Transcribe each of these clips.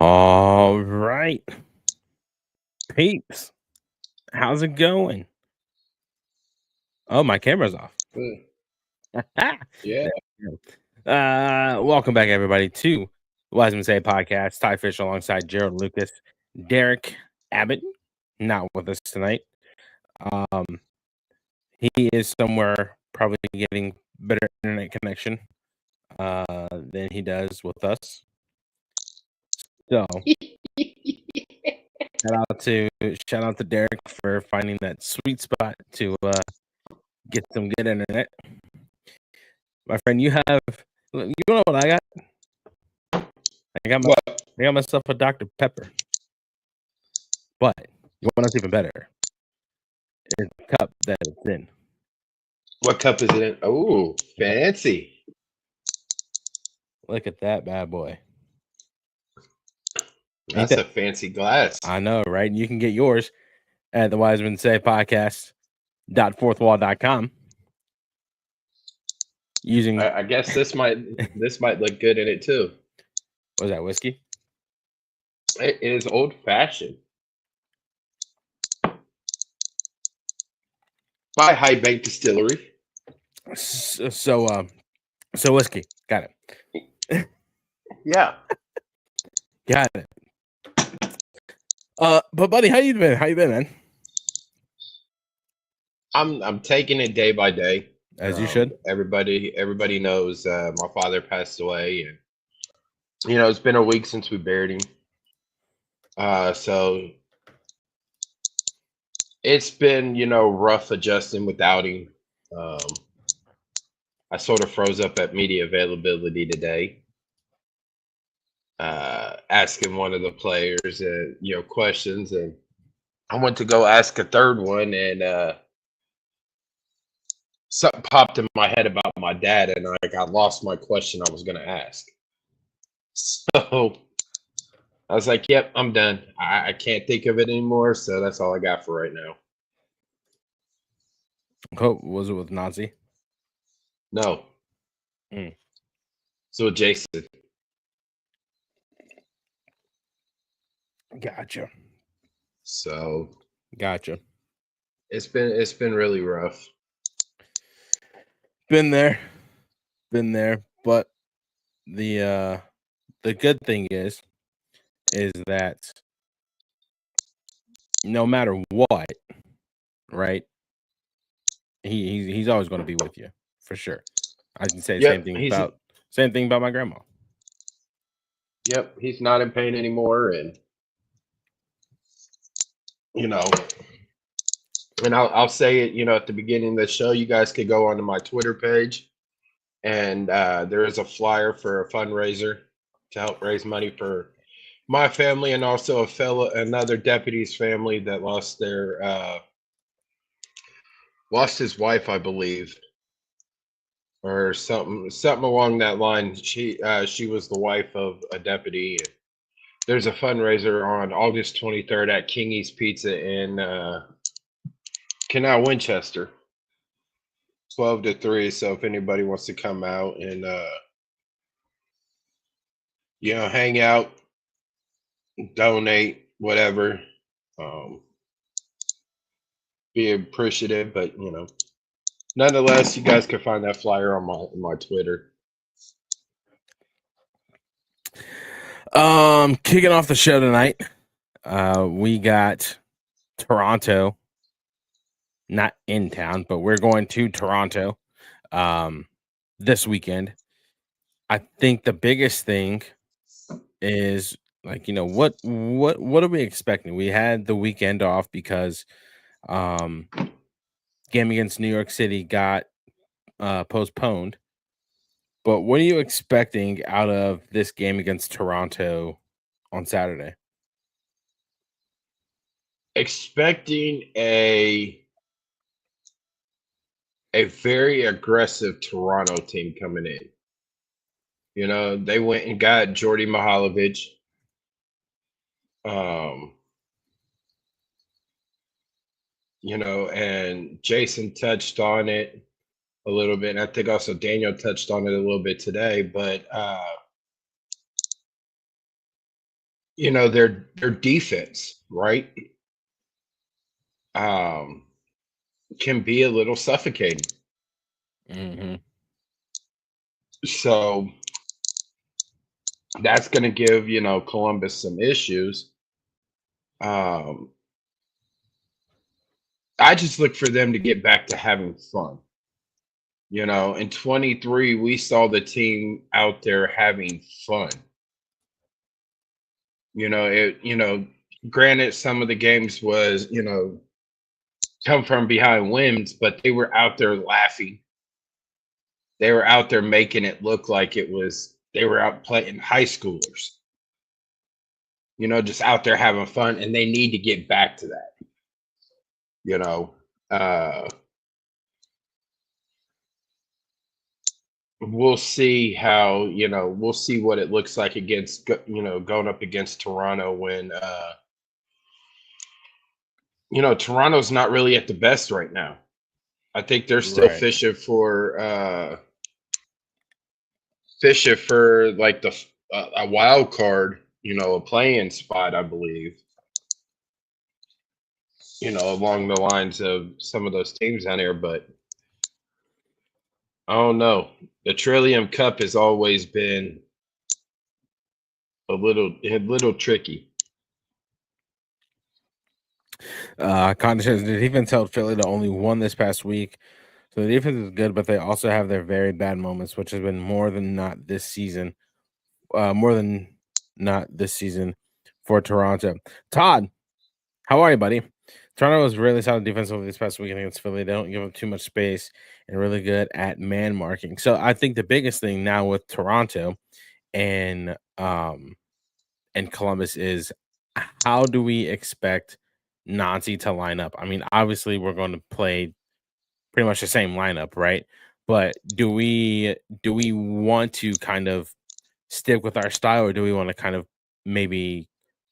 All right. Peeps, how's it going? Oh, my camera's off. Mm, There Yeah. we go. Welcome back, everybody, to Wisemen Say Podcast. Ty Fisher alongside Jerald Lucas. Derek Abbott, not with us tonight. Um, he is somewhere probably getting better internet connection than he does with us. So shout out to Derek for finding that sweet spot to get some good internet. My friend, you know what I got? What? I got myself a Dr. Pepper. But you want what's even better? It's the cup that it's in. What cup is it in? Oh, fancy. Look at that bad boy. Ain't That's a that? fancy glass. I know, right? And you can get yours at the Wiseman Say Podcast.fourthwall.com using I guess this might look good in it too. what is that, whiskey? It is old fashioned by High Bank Distillery. So whiskey. Got it. Yeah. Got it. But buddy, how you been? How you been, man? I'm taking it day by day. As you should. Everybody knows my father passed away, and it's been a week since we buried him. So it's been rough adjusting without him. I sort of froze up at media availability today, asking one of the players questions, and I went to go ask a third one, and something popped in my head about my dad, and I lost my question I was going to ask. So I was like, "Yep, I'm done. I can't think of it anymore." So that's all I got for right now. Oh, was it with Nazi? No. Mm. So Jason. Gotcha. So Gotcha. it's been really rough. Been there, but the good thing is that no matter what, right? He's always going to be with you for sure. I can say the Yep, same thing about my grandma. Yep, he's not in pain anymore, and and I'll say it, at the beginning of the show, you guys could go onto my Twitter page, and there is a flyer for a fundraiser to help raise money for my family, and also another deputy's family that lost his wife, I believe, or something along that line. She was the wife of a deputy. There's a fundraiser on August 23rd at Kingy's Pizza in Canal Winchester, 12 to 3. So if anybody wants to come out and hang out, donate, whatever, be appreciative. But nonetheless, you guys can find that flyer on my Twitter. Kicking off the show tonight, we got Toronto, not in town, but we're going to Toronto this weekend. I think the biggest thing is what are we expecting? We had the weekend off because game against New York City got postponed. But what are you expecting out of this game against Toronto on Saturday? Expecting a very aggressive Toronto team coming in. They went and got Jordy Mihalovic. And Jason touched on it a little bit. And I think also Daniel touched on it a little bit today, but their defense, right? Um, can be a little suffocating. Mm-hmm. So that's going to give, Columbus some issues. Um, I just look for them to get back to having fun. In 23, we saw the team out there having fun. Granted, some of the games was, come from behind wins, but they were out there laughing. They were out there making it look like they were out playing high schoolers, just out there having fun, and they need to get back to that. You know, uh, we'll see we'll see what it looks like against, going up against Toronto when, Toronto's not really at the best right now. I think they're still Right. fishing for like a wild card, a playing spot, I believe. Along the lines of some of those teams down there, but I don't know. The Trillium Cup has always been a little tricky. Contest, the defense held Philly to only one this past week. So the defense is good, but they also have their very bad moments, which has been more than not this season. More than not this season for Toronto. Todd, how are you, buddy? Toronto was really solid defensively this past weekend against Philly. They don't give up too much space and really good at man marking. So I think the biggest thing now with Toronto and Columbus is how do we expect Nancy to line up? I mean, obviously we're going to play pretty much the same lineup, right? But do we want to kind of stick with our style, or do we want to kind of maybe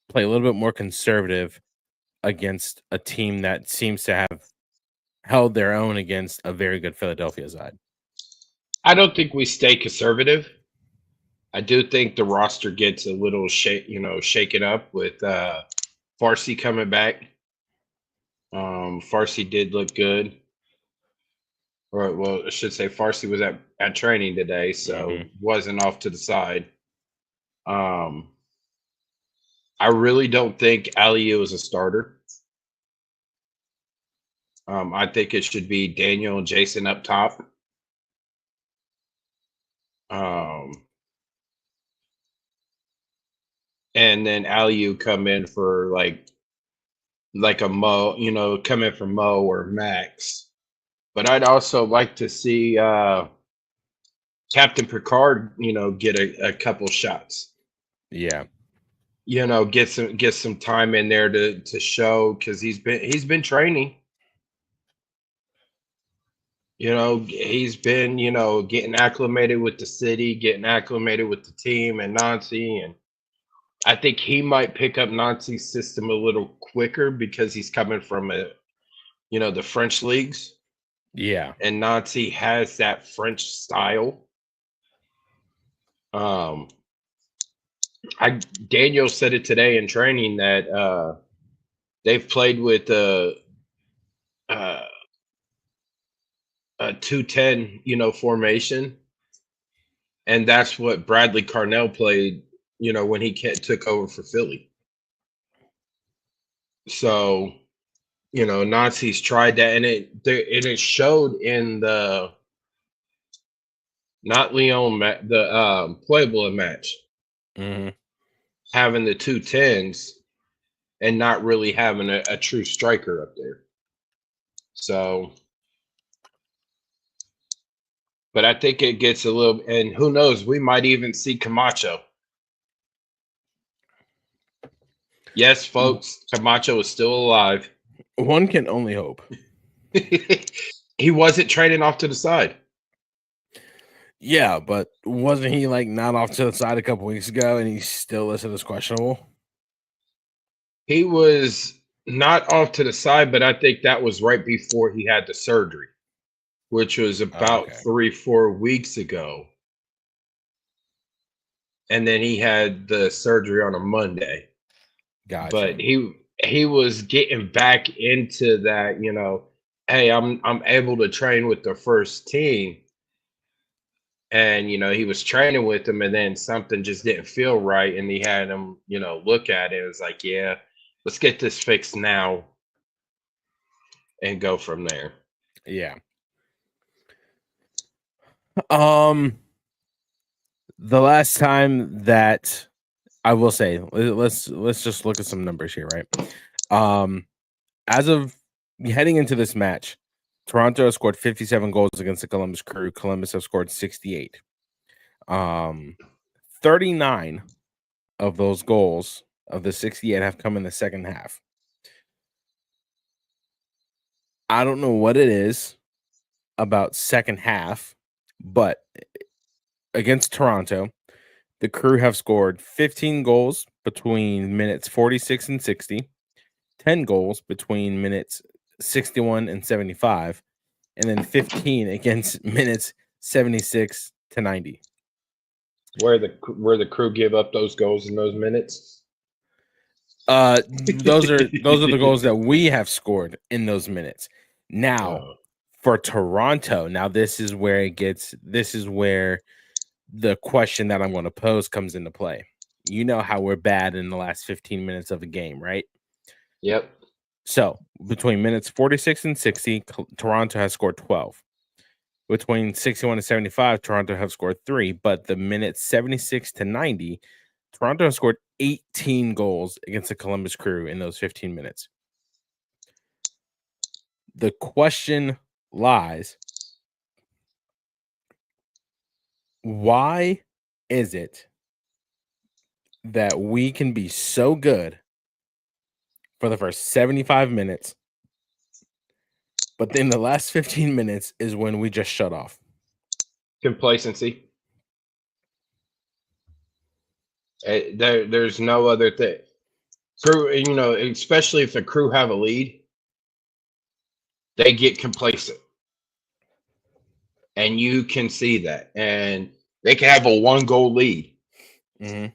play a little bit more conservative against a team that seems to have held their own against a very good Philadelphia side? I don't think we stay conservative. I do think the roster gets a little shaken up with Farsi coming back. Farsi did look good. Or well, I should say Farsi was at training today, so wasn't off to the side. Um, I really don't think Aliu is a starter. I think it should be Daniel and Jason up top. And then Aliu come in for like a Mo, come in for Mo or Max. But I'd also like to see Captain Picard, get a couple shots. Yeah. Get some time in there to show, because he's been training. He's been, getting acclimated with the city, getting acclimated with the team and Nancy. And I think he might pick up Nancy's system a little quicker because he's coming from the French leagues. Yeah. And Nancy has that French style. Daniel said it today in training that they've played with a 2-10, formation, and that's what Bradley Carnell played, when he took over for Philly. So, Nazis tried that, and it showed in the not Leon the Puebla match, having the 2-10s and not really having a true striker up there. So, but I think it gets a little, and who knows, we might even see Camacho. Yes, folks, Camacho is still alive. One can only hope. He wasn't trading off to the side. Yeah, but wasn't he not off to the side a couple weeks ago, and he's still listed as questionable? He was not off to the side, but I think that was right before he had the surgery, which was about 3-4 weeks ago. And then he had the surgery on a Monday. Gotcha. But he was getting back into that, hey, I'm able to train with the first team. And he was training with them, and then something just didn't feel right, and he had him, look at it. It was like, yeah, let's get this fixed now and go from there. Yeah. The last time that I will say, let's just look at some numbers here, right? As of heading into this match, Toronto has scored 57 goals against the Columbus Crew. Columbus have scored 68. 39 of those goals of the 68 have come in the second half. I don't know what it is about second half, but against Toronto, the Crew have scored 15 goals between minutes 46 and 60, 10 goals between minutes 61 and 75, and then 15 against minutes 76 to 90. Where the Crew give up those goals in those minutes? Those are the goals that we have scored in those minutes. Now, for Toronto, this is where the question that I'm going to pose comes into play. You know how we're bad in the last 15 minutes of a game, right? Yep. So between minutes 46 and 60, Toronto has scored 12. Between 61 and 75, Toronto have scored 3. But the minutes 76 to 90, Toronto has scored 18 goals against the Columbus Crew in those 15 minutes. The question lies, why is it that we can be so good for the first 75 minutes, but then the last 15 minutes is when we just shut off? Complacency. There's no other thing. Crew, especially if the Crew have a lead, they get complacent. And you can see that. And they can have a 1-goal lead. Mm-hmm.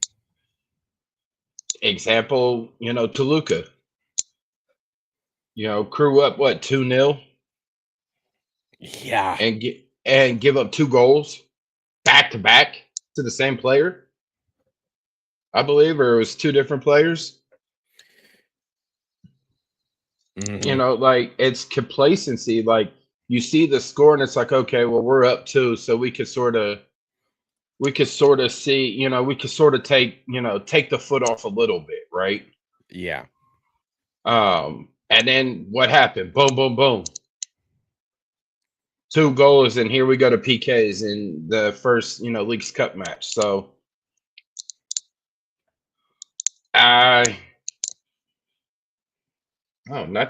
Example, Toluca. Crew up 2-0? Yeah. And give up 2 goals back to back to the same player, I believe, or it was 2 different players. Mm-hmm. It's complacency. You see the score and it's like, okay, well, we're up 2, so we could sort of see, we could sort of take the foot off a little bit, right? Yeah. And then what happened? Boom, boom, boom. 2 goals, and here we go to PKs in the first, Leagues Cup match. So not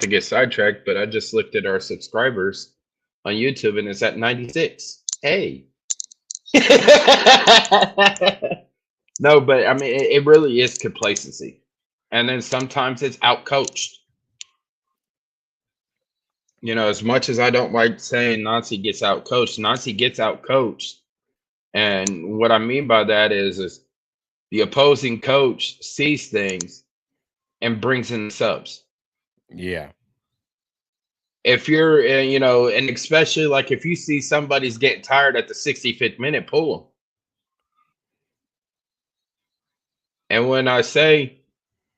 to get sidetracked, but I just looked at our subscribers on YouTube, and it's at 96. Hey. No, but I mean, it really is complacency. And then sometimes it's outcoached. As much as I don't like saying Nancy gets outcoached, Nancy gets outcoached. And what I mean by that is the opposing coach sees things and brings in subs. Yeah. If you're, and especially if you see somebody's getting tired at the 65th minute, pull them. And when I say,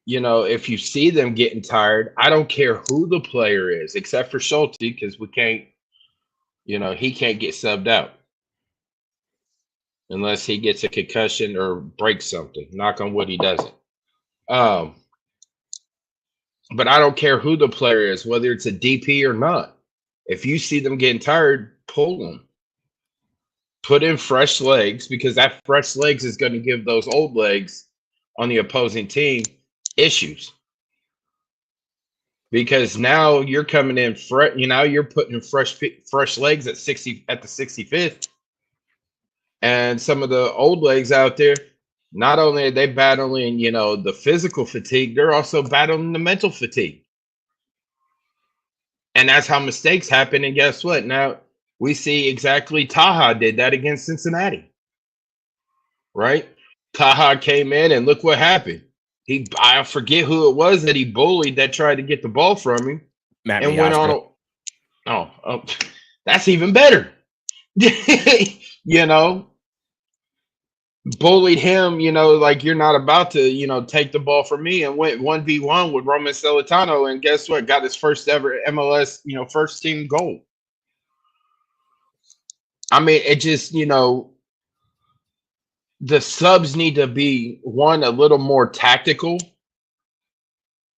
if you see them getting tired, I don't care who the player is, except for Schulte, because we can't, he can't get subbed out unless he gets a concussion or breaks something. Knock on wood, he doesn't. But I don't care who the player is, whether it's a DP or not. If you see them getting tired, pull them. Put in fresh legs, because that fresh legs is going to give those old legs on the opposing team issues. Because now you're coming in you're putting in fresh legs at the 65th. And some of the old legs out there, not only are they battling, the physical fatigue, they're also battling the mental fatigue. And that's how mistakes happen. And guess what? Now we see exactly Taha did that against Cincinnati. Right? Taha came in and look what happened. I forget who it was that he bullied that tried to get the ball from him Matt and went on. Miazga. Oh, that's even better. You know, bullied him, like you're not about to, take the ball from me, and went 1v1 with Roman Celentano, and guess what? Got his first ever MLS, first team goal. I mean, it just, the subs need to be, one, a little more tactical,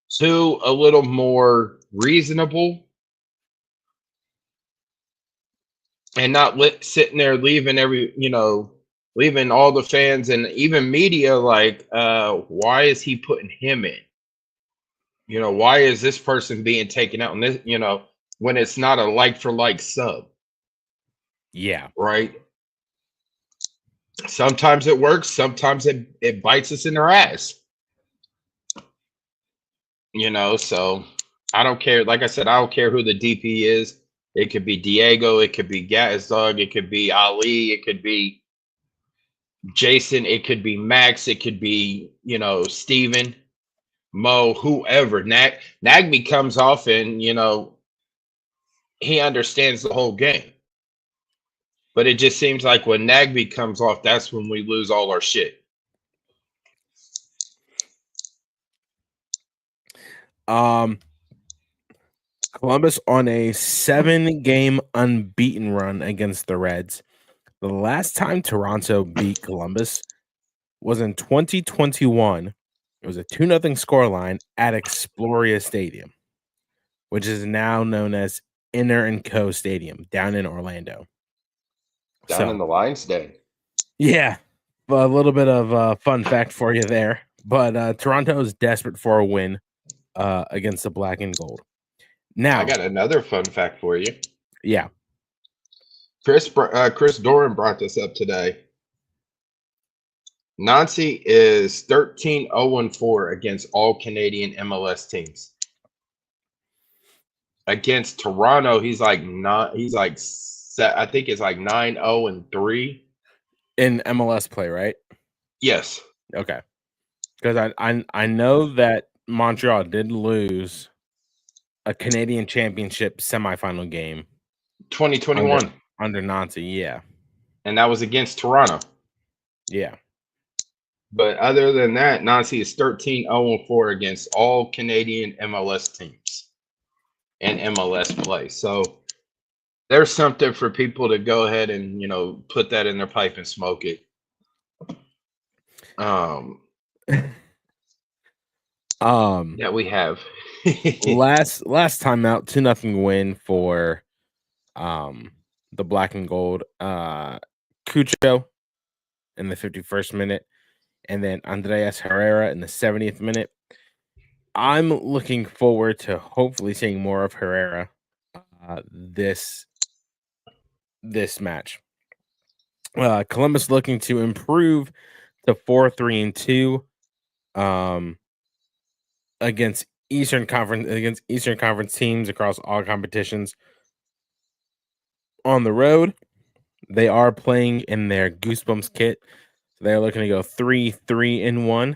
two, a little more reasonable, and not sitting there leaving leaving all the fans and even media like, why is he putting him in? Why is this person being taken out? And this, when it's not a like for like sub. Yeah. Right. Sometimes it works. Sometimes it bites us in our ass. So I don't care. Like I said, I don't care who the DP is. It could be Diego. It could be Gazdog. It could be Ali. It could be Jason. It could be Max. It could be, Steven, Mo, whoever. Nagby comes off and, he understands the whole game. But it just seems like when Nagby comes off, that's when we lose all our shit. Columbus on a 7-game unbeaten run against the Reds. The last time Toronto beat Columbus was in 2021. It was a 2-0 scoreline at Exploria Stadium, which is now known as Inter & Co. Stadium down in Orlando. Down in the Lions Den. Yeah, a little bit of fun fact for you there. But Toronto is desperate for a win against the Black and Gold. Now, I got another fun fact for you. Yeah. Chris Doran brought this up today. Nancy is 13-0-4 against all Canadian MLS teams. Against Toronto, he's like not. He's like I think it's like 9-0-3 in MLS play, right? Yes. Okay. Because I know that Montreal did lose a Canadian Championship semifinal game, 2021 under Nancy, yeah, and that was against Toronto. Yeah. But other than that, Nancy is 13-0-4 against all Canadian MLS teams and MLS play. So there's something for people to go ahead and, put that in their pipe and smoke it. Yeah, we have. last time out, 2-0 win for the Black and Gold. Cucho in the 51st minute, and then Andreas Herrera in the 70th minute. I'm looking forward to hopefully seeing more of Herrera this match. Columbus looking to improve to 4-3-2 against Eastern Conference teams across all competitions. On the road, they are playing in their Goosebumps kit. So they're looking to go 3-3-1.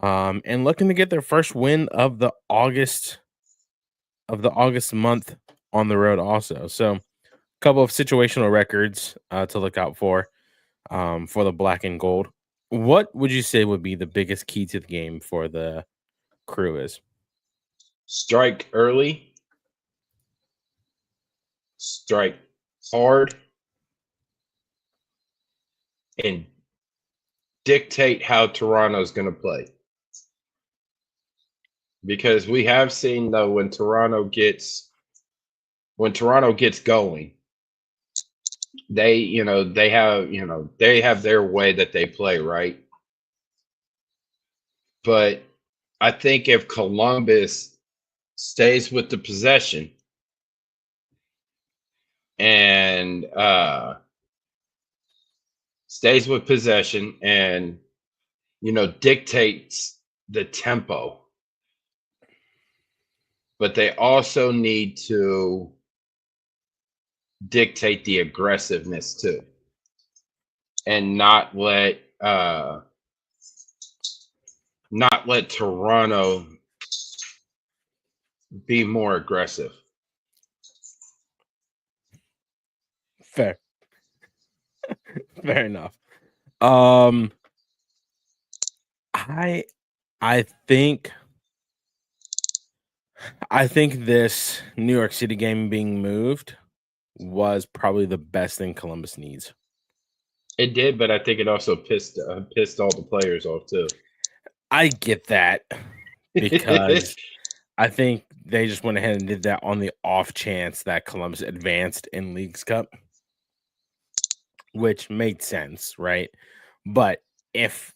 And looking to get their first win of the August month on the road also. So a couple of situational records to look out for the Black and Gold. What would you say would be the biggest key to the game for the Crew is? Strike early, strike hard, and dictate how Toronto's going to play. Because we have seen, though, when Toronto gets going, they have their way that they play, right? But I think if Columbus stays with the possession and dictates the tempo, but they also need to dictate the aggressiveness too, and not let not let Toronto be more aggressive. Fair. Fair enough. I think this New York City game being moved was probably the best thing Columbus needs. It did, but I think it also pissed all the players off too. I get that because I think they just went ahead and did that on the off chance that Columbus advanced in Leagues Cup, which made sense, right? But if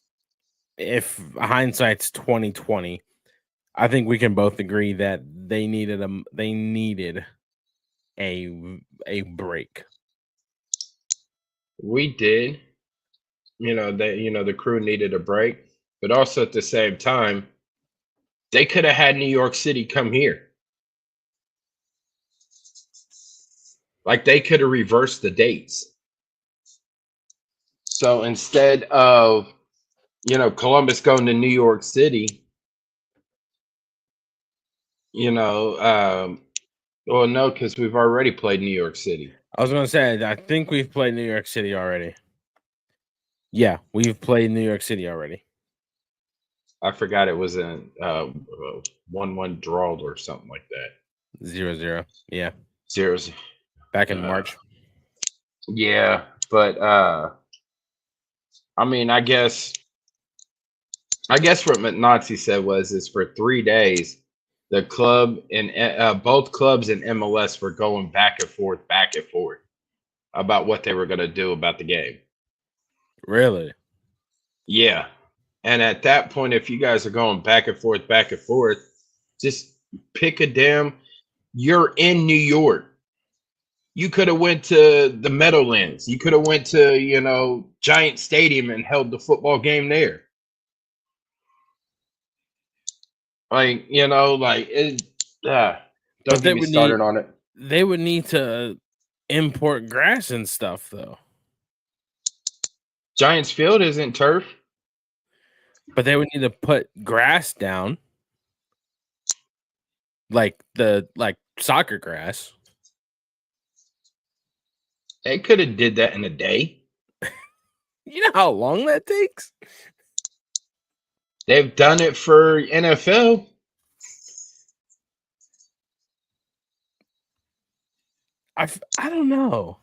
hindsight's 2020, I think we can both agree that they needed a break. We did. The crew needed a break, but also at the same time, they could have had New York City come here. Like they could have reversed the dates. So instead of Columbus going to New York City, well, no, because we've already played New York City. I was going to say, I think we've played New York City already. Yeah, we've played New York City already. I forgot it was a 1-1 draw or something like that. 0-0. Yeah. 0-0. Back in March. Yeah, but I mean, I guess what Nazi said is for 3 days, the club and both clubs in MLS were going back and forth about what they were going to do about the game. Really? Yeah. And at that point, if you guys are going back and forth, just pick a damn. You're in New York. You could have went to the Meadowlands. You could have went to Giant Stadium and held the football game there. Don't get me started on it. They would need to import grass and stuff, though. Giants Field isn't turf. But they would need to put grass down. Like soccer grass. They could have did that in a day. You know how long that takes? They've done it for NFL. I don't know.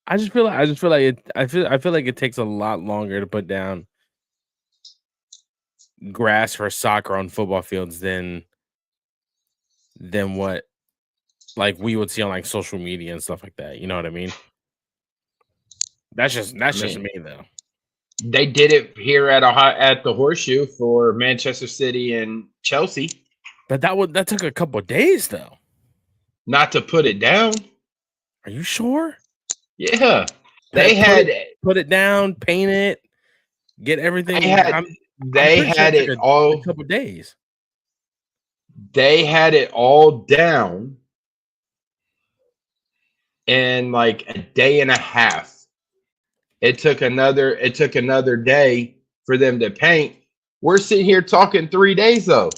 I feel like it takes a lot longer to put down grass for soccer on football fields than what like we would see on like social media and stuff like that. You know what I mean? That's just me though. They did it here at the Horseshoe for Manchester City and Chelsea. But that took a couple of days though. Not to put it down. Are you sure? Yeah. Put it down, paint it, get everything. They had it all a couple of days. They had it all down in like a day and a half. It took another day for them to paint. We're sitting here talking 3 days though,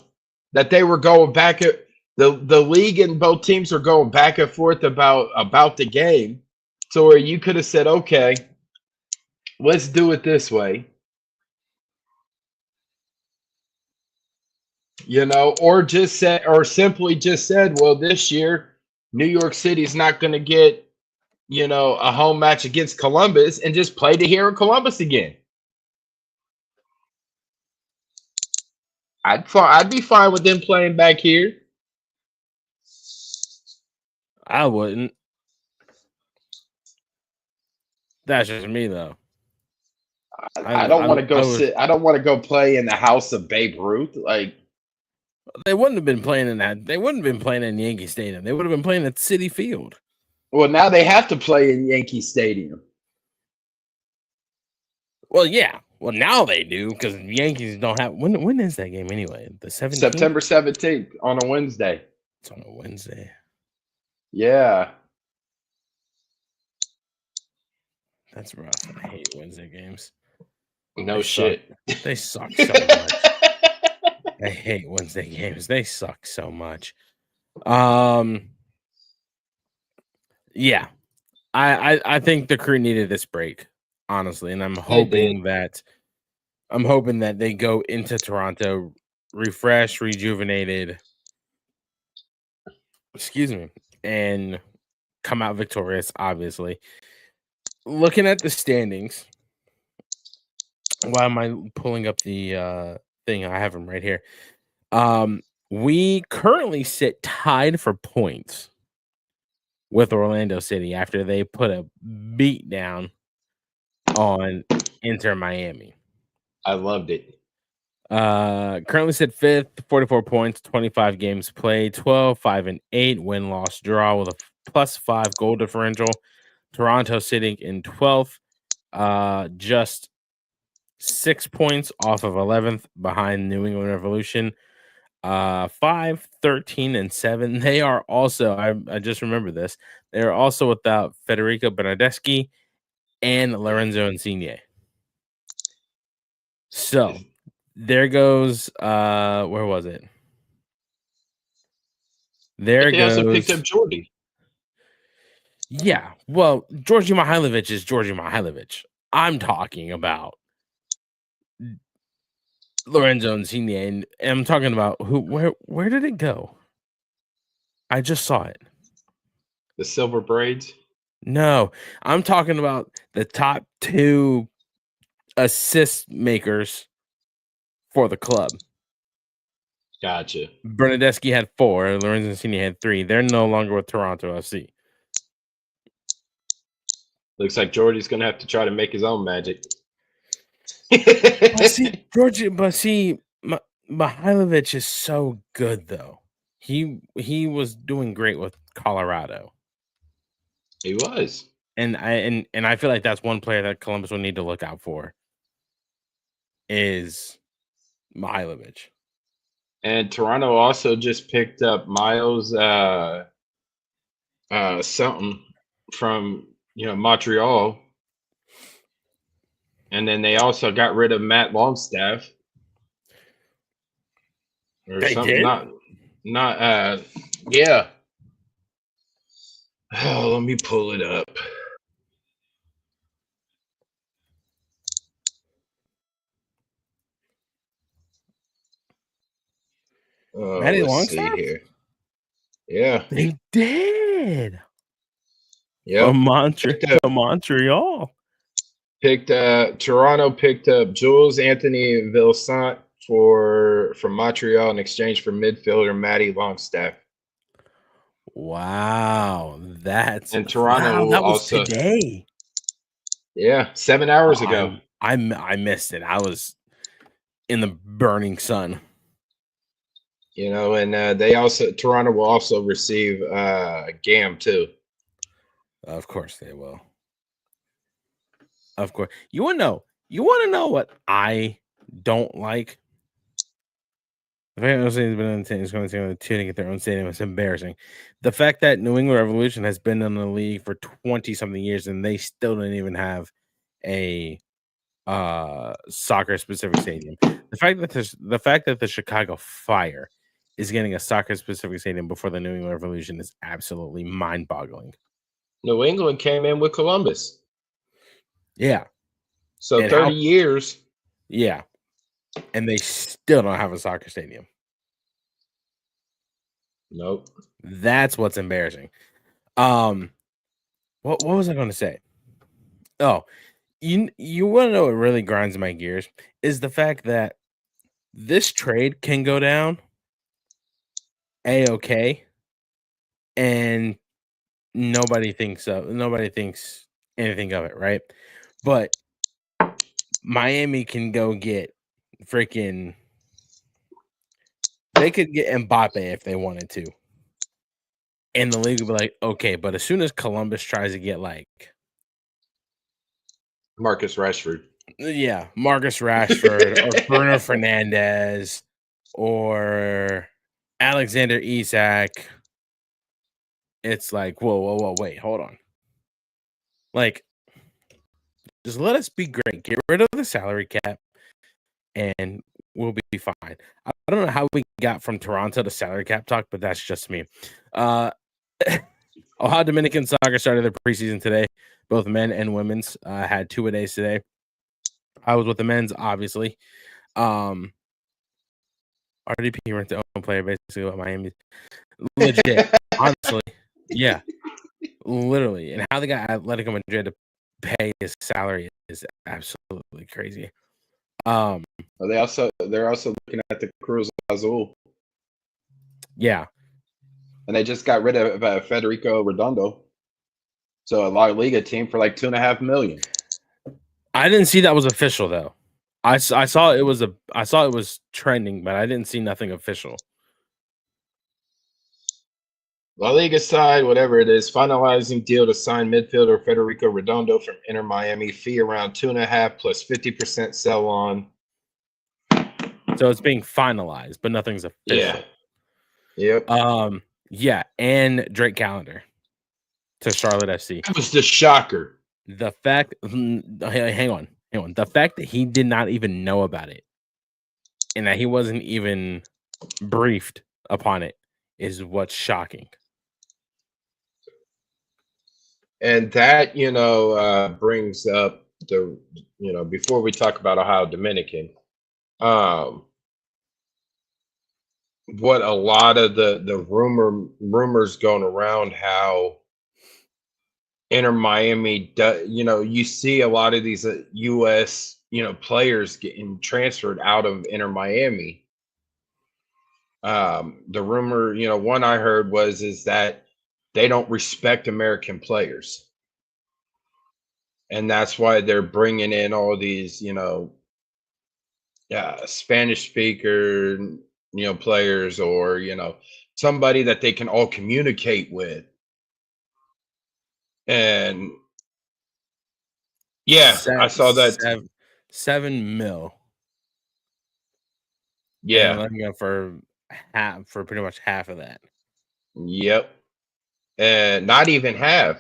that they were going back at the league and both teams were going back and forth about the game. So where you could have said, okay, let's do it this way. Or simply just said, well, this year New York City is not going to get, a home match against Columbus and just played it here in Columbus again. I'd be fine with them playing back here. I wouldn't. That's just me though. I don't want to go sit. I don't want to go play in the house of Babe Ruth. Like they wouldn't have been playing in that. They wouldn't have been playing in Yankee Stadium. They would have been playing at Citi Field. Well, now they have to play in Yankee Stadium. Well, yeah. Well, now they do because the Yankees don't have. When is that game anyway? The 17th? September 17th on a Wednesday. It's on a Wednesday. Yeah. That's rough. I hate Wednesday games. No shit. They suck so much. I hate Wednesday games. They suck so much. Yeah. I think the Crew needed this break, honestly, and I'm They did. hoping that they go into Toronto refreshed, rejuvenated, excuse me, and come out victorious, obviously. Looking at the standings, why am I pulling up the thing? I have them right here. We currently sit tied for points with Orlando City after they put a beat down on Inter Miami. I loved it. Currently sit fifth, 44 points, 25 games played, 12, 5 and 8, win, loss, draw with a +5 goal differential. Toronto sitting in 12th, just 6 points off of 11th behind New England Revolution. 5, 13, and 7. They are also, I just remember this, they're also without Federico Bernardeschi and Lorenzo Insigne. So there goes where was it? There They goes also picked up Jordy. Yeah, well, Georgi Mihailovic is Georgi Mihailovic. I'm talking about Lorenzo Insigne, and I'm talking about where did it go? I just saw it. The silver braids. No, I'm talking about the top 2 assist makers for the club. Gotcha. Bernardeschi had 4, Lorenzo Insigne had 3. They're no longer with Toronto FC. Looks like Jordy's gonna have to try to make his own magic. Mihailovic is so good though. He was doing great with Colorado. He was. And I feel like that's one player that Columbus will need to look out for is Mihailovic. And Toronto also just picked up Miles something from Montreal. And then they also got rid of Matt Longstaff. Or They something. did? Not yeah. Oh, let me pull it up. Oh, Matty let's see Longstaff? here. Yeah. They did. Yep. From Montreal. Toronto picked up Jules Anthony Vilsaint from Montreal in exchange for midfielder Matty Longstaff. Wow, and Toronto that was also today. Yeah, 7 hours ago. I missed it. I was in the burning sun. And Toronto will also receive GAM too. Of course they will. Of course. You want to know what I don't like? The fact that is going to tuning at their own stadium is embarrassing. The fact that New England Revolution has been in the league for 20-something years and they still don't even have a soccer specific stadium. The fact that the Chicago Fire is getting a soccer specific stadium before the New England Revolution is absolutely mind boggling. New England came in with Columbus. Yeah. So and 30 years. Yeah. And they still don't have a soccer stadium. Nope. That's what's embarrassing. What was I going to say? Oh, you want to know what really grinds my gears is the fact that this trade can go down A-okay, and nobody thinks anything of it, right? But Miami can go get freaking. They could get Mbappe if they wanted to, and the league would be like, okay, but as soon as Columbus tries to get like Marcus Rashford, or Bruno Fernandes or Alexander Isak, it's like, whoa, wait, hold on. Like, just let us be great. Get rid of the salary cap, and we'll be fine. don't know how we got from Toronto to salary cap talk, but that's just me. Ohio Dominican soccer started their preseason today. Both men and women's had 2-a-days today. I was with the men's, obviously. RDP ranked the own player basically what Miami. Legit, honestly, yeah, literally. And how they got Atletico Madrid to pay his salary is absolutely crazy. They're also looking at the Cruz Azul. Yeah, and they just got rid of Federico Redondo, so a La Liga team for like $2.5 million. I didn't see that was official though. I saw it was trending, but I didn't see nothing official. La Liga side, whatever it is, finalizing deal to sign midfielder Federico Redondo from Inter Miami. Fee around 2.5 plus 50% sell on. So it's being finalized, but nothing's official. Yeah. Yep. Yeah, and Drake Calendar to Charlotte FC. That was the shocker. The fact, hang on. The fact that he did not even know about it and that he wasn't even briefed upon it is what's shocking. And that, brings up the, before we talk about Ohio Dominican, what a lot of the rumors going around how Inter Miami does, you see a lot of these U.S. players getting transferred out of Inter Miami. The rumor, one I heard is that they don't respect American players, and that's why they're bringing in all these, Spanish speaker, players, or somebody that they can all communicate with. And yeah, I saw that. 7 mil. Yeah, and letting go for pretty much half of that. Yep, and not even half.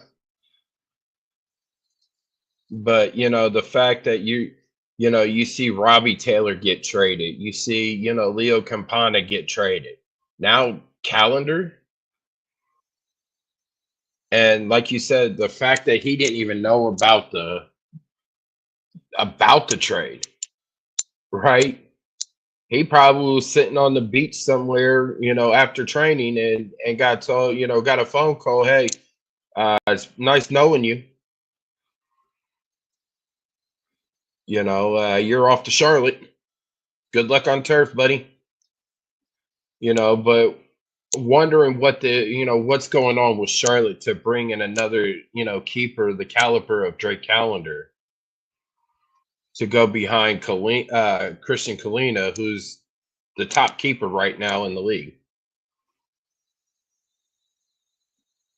But the fact that you see Robbie Taylor get traded, you see Leo Campana get traded. Now Calendar. And like you said, the fact that he didn't even know about the trade, right? He probably was sitting on the beach somewhere, after training and got told, got a phone call, hey, it's nice knowing you. You're off to Charlotte. Good luck on turf, buddy. But wondering what's going on with Charlotte to bring in another, keeper the caliber of Drake Calendar to go behind Christian Kalina, who's the top keeper right now in the league.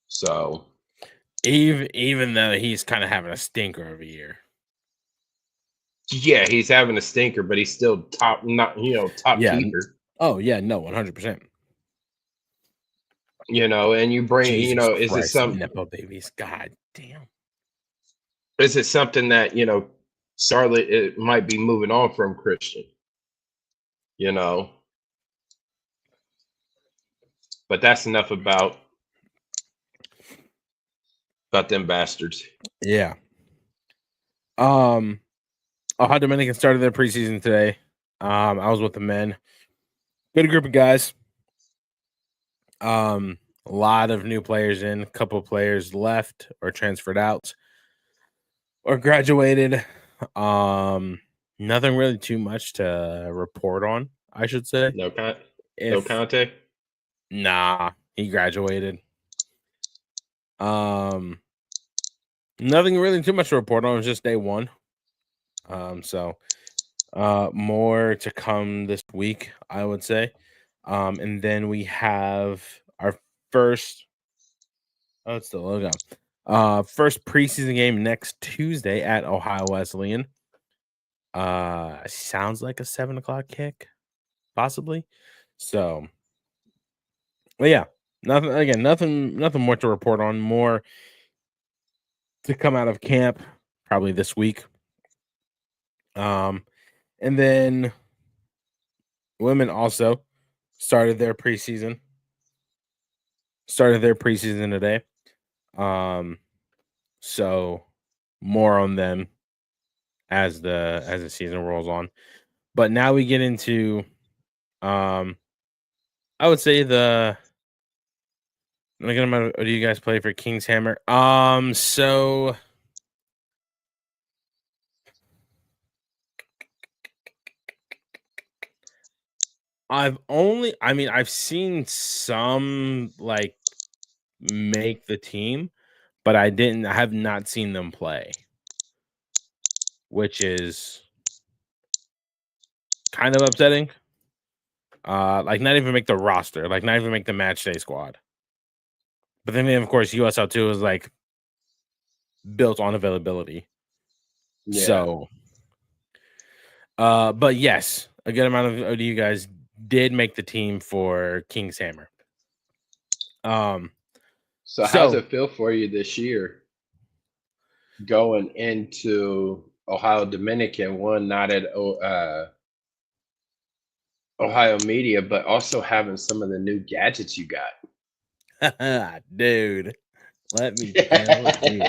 So even though he's kind of having a stinker of a year. Yeah, he's having a stinker, but he's still top keeper. Oh yeah, no, 100%. And you bring, Jesus is it some Nepo babies? God damn. Is it something that Charlotte it might be moving on from Christian? But that's enough about them bastards. Yeah. Ohio Dominican started their preseason today. I was with the men. Good group of guys. A lot of new players in, a couple players left or transferred out or graduated. Nothing really too much to report on, I should say. No Conte? Nah, he graduated. Nothing really too much to report on. It was just day one. So more to come this week, I would say. And then we have our first. Oh, it's the logo. First preseason game next Tuesday at Ohio Wesleyan. Sounds like a 7:00 kick, possibly. So, well, yeah, nothing more to report on. More to come out of camp, probably this week. And then women also started their preseason. Today. So more on them as the season rolls on. But now we get into I would say do you guys play for King's Hammer? So I've seen some like make the team, but I have not seen them play, which is kind of upsetting. Like not even make the roster, like not even make the match day squad. But then of course USL2 is like built on availability. Yeah. So but yes, a good amount of you guys did make the team for King's Hammer. So how's it feel for you this year going into Ohio Dominican, one not at Ohio Media, but also having some of the new gadgets you got? Dude, let me tell you.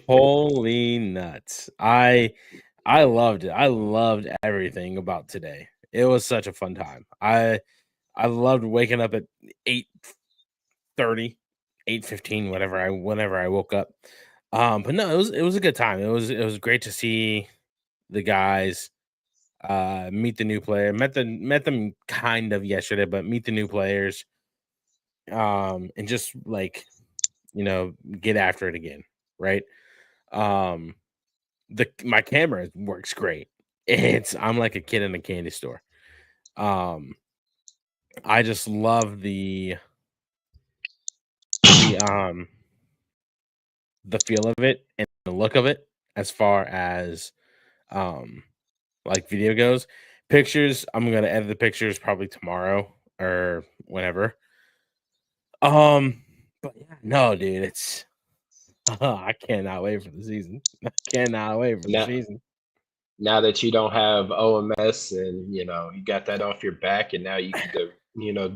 Holy nuts. I loved it. I loved everything about today. It was such a fun time. I loved waking up at 8:30, 8:15, whenever I woke up. But no, it was a good time. It was great to see the guys, meet the new player. Met them kind of yesterday, but meet the new players. And just like, get after it again, right? My camera works great. I'm like a kid in a candy store. I just love the feel of it and the look of it as far as like video goes. Pictures, I'm gonna edit the pictures probably tomorrow or whenever. But yeah, no, dude, it's I cannot wait for the season. I cannot wait for the season. Now that you don't have OMS and you got that off your back, and now you can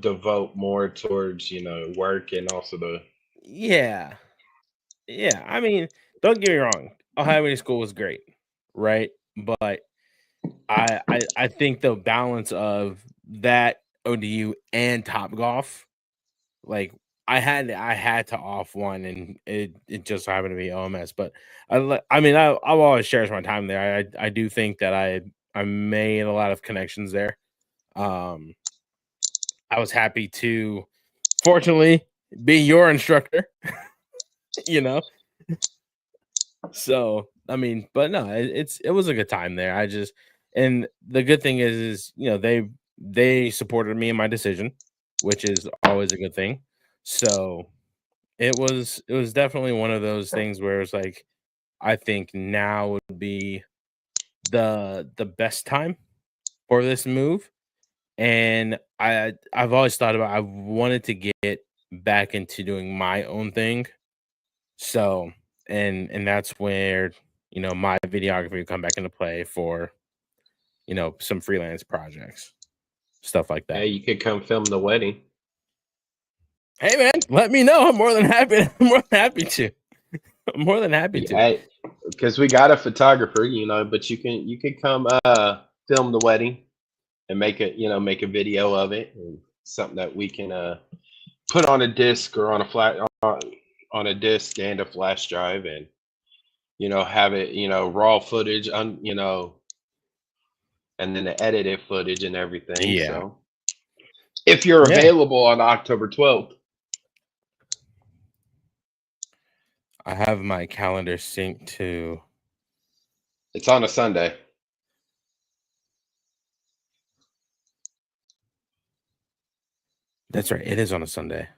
devote more towards work and also the Yeah. I mean, don't get me wrong. Ohio Media School was great, right? But I think the balance of that ODU and Top Golf, like I had to off one, and it just happened to be OMS. But I'll always cherish my time there. I do think that I made a lot of connections there. I was happy to, fortunately, be your instructor. So I mean, but no, it was a good time there. And the good thing is they supported me in my decision, which is always a good thing. So it was definitely one of those things where it's like I think now would be the best time for this move. And I've always thought about, I wanted to get back into doing my own thing. So and that's where my videography would come back into play for some freelance projects, stuff like that. Hey, you could come film the wedding. Hey man, let me know. I'm more than happy. I'm more than happy to. I'm more than happy to. Hey, because we got a photographer, but you can come film the wedding and make a video of it, and something that we can put on a disc or on a disc and a flash drive, and have it raw footage on and then the edited footage and everything. Yeah. So if you're available on October 12th. I have my calendar synced to. It's on a Sunday. That's right. It is on a Sunday.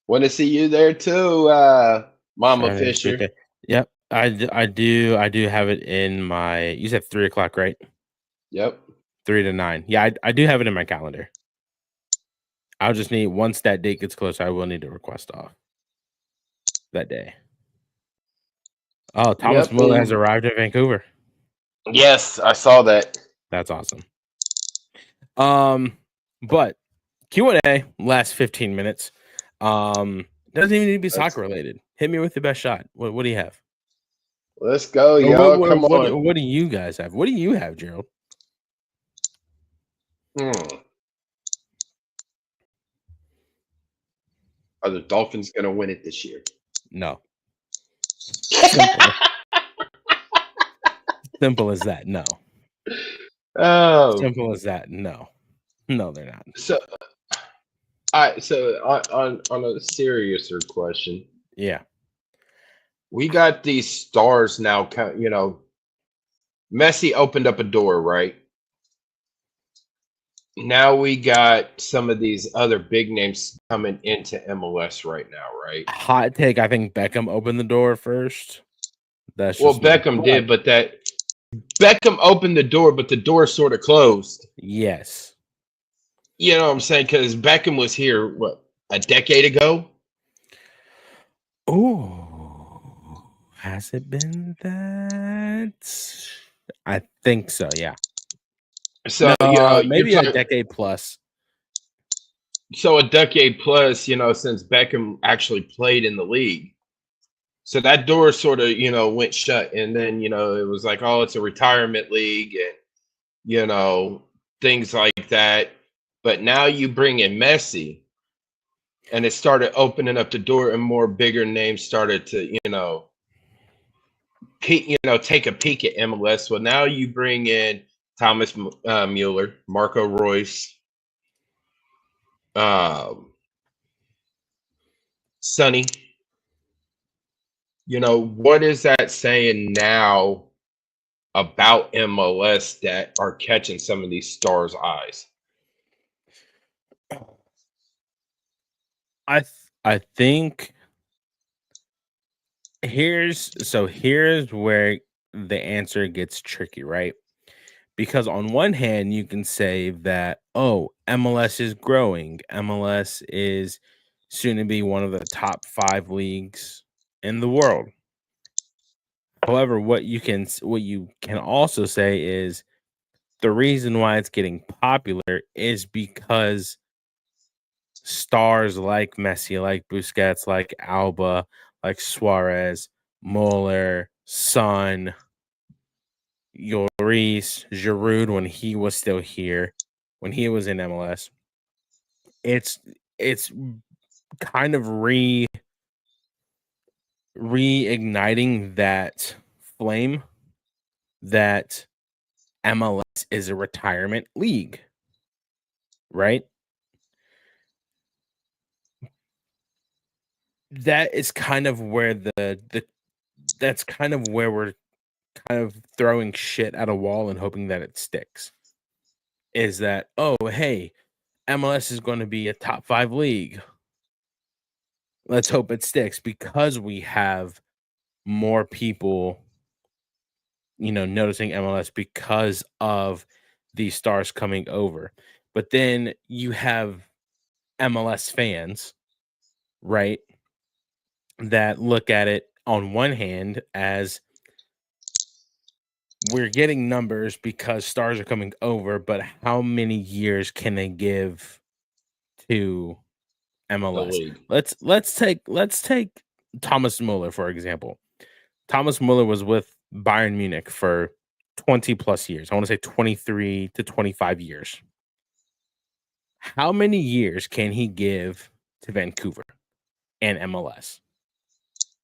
Want to see you there too, Mama Fisher. Yep. I do have it in my. You said 3:00, right? Yep. 3 to 9. Yeah, I do have it in my calendar. I'll just need, once that date gets closer, I will need to request off that day. Oh, Thomas Muller has arrived in Vancouver. Yes, I saw that. That's awesome. But Q&A last 15 minutes. Doesn't even need to be soccer related. Hit me with the best shot. What do you have? Let's go, y'all. Come on. What do you guys have? What do you have, Jerald? Are the Dolphins going to win it this year? No. Simple. Simple as that. No. Oh. Simple as that. No. No, they're not. So, on a seriouser question. Yeah. We got these stars now, you know, Messi opened up a door, right? Now we got some of these other big names coming into MLS right now, right? Hot take. I think Beckham opened the door first. That's Well, just Beckham did, but Beckham opened the door, but the door sort of closed. Yes. You know what I'm saying? Because Beckham was here, what, a decade ago? Oh, has it been that? I think so. Yeah. So no, you know, maybe a decade plus. So a decade plus, you know, since Beckham actually played in the league. So that door sort of, you know, went shut, and then, you know, it was like, oh, it's a retirement league, and, you know, things like that. But now you bring in Messi, and it started opening up the door, and more bigger names started to, you know, take a peek at MLS. Well, now you bring in Thomas Mueller, Marco Royce, Sonny. You know, what is that saying now about MLS that are catching some of these stars' eyes? I think here's where the answer gets tricky, right? Because on one hand, you can say that, oh, MLS is growing. MLS is soon to be one of the top 5 leagues in the world. However, what you can also say is the reason why it's getting popular is because stars like Messi, like Busquets, like Alba, like Suarez, Mueller, Son, Lloris, Giroud when he was still here, when he was in MLS. It's kind of reigniting that flame that MLS is a retirement league, right? That is kind of where that's kind of where we're kind of throwing shit at a wall and hoping that it sticks. Is that, oh, hey, MLS is going to be a top 5 league. Let's hope it sticks because we have more people, you know, noticing MLS because of these stars coming over. But then you have MLS fans, right, that look at it on one hand as we're getting numbers because stars are coming over, but how many years can they give to MLS? Let's take Thomas Mueller, for example. Thomas Mueller was with Bayern Munich for 20 plus years. I want to say 23 to 25 years. How many years can he give to Vancouver and MLS?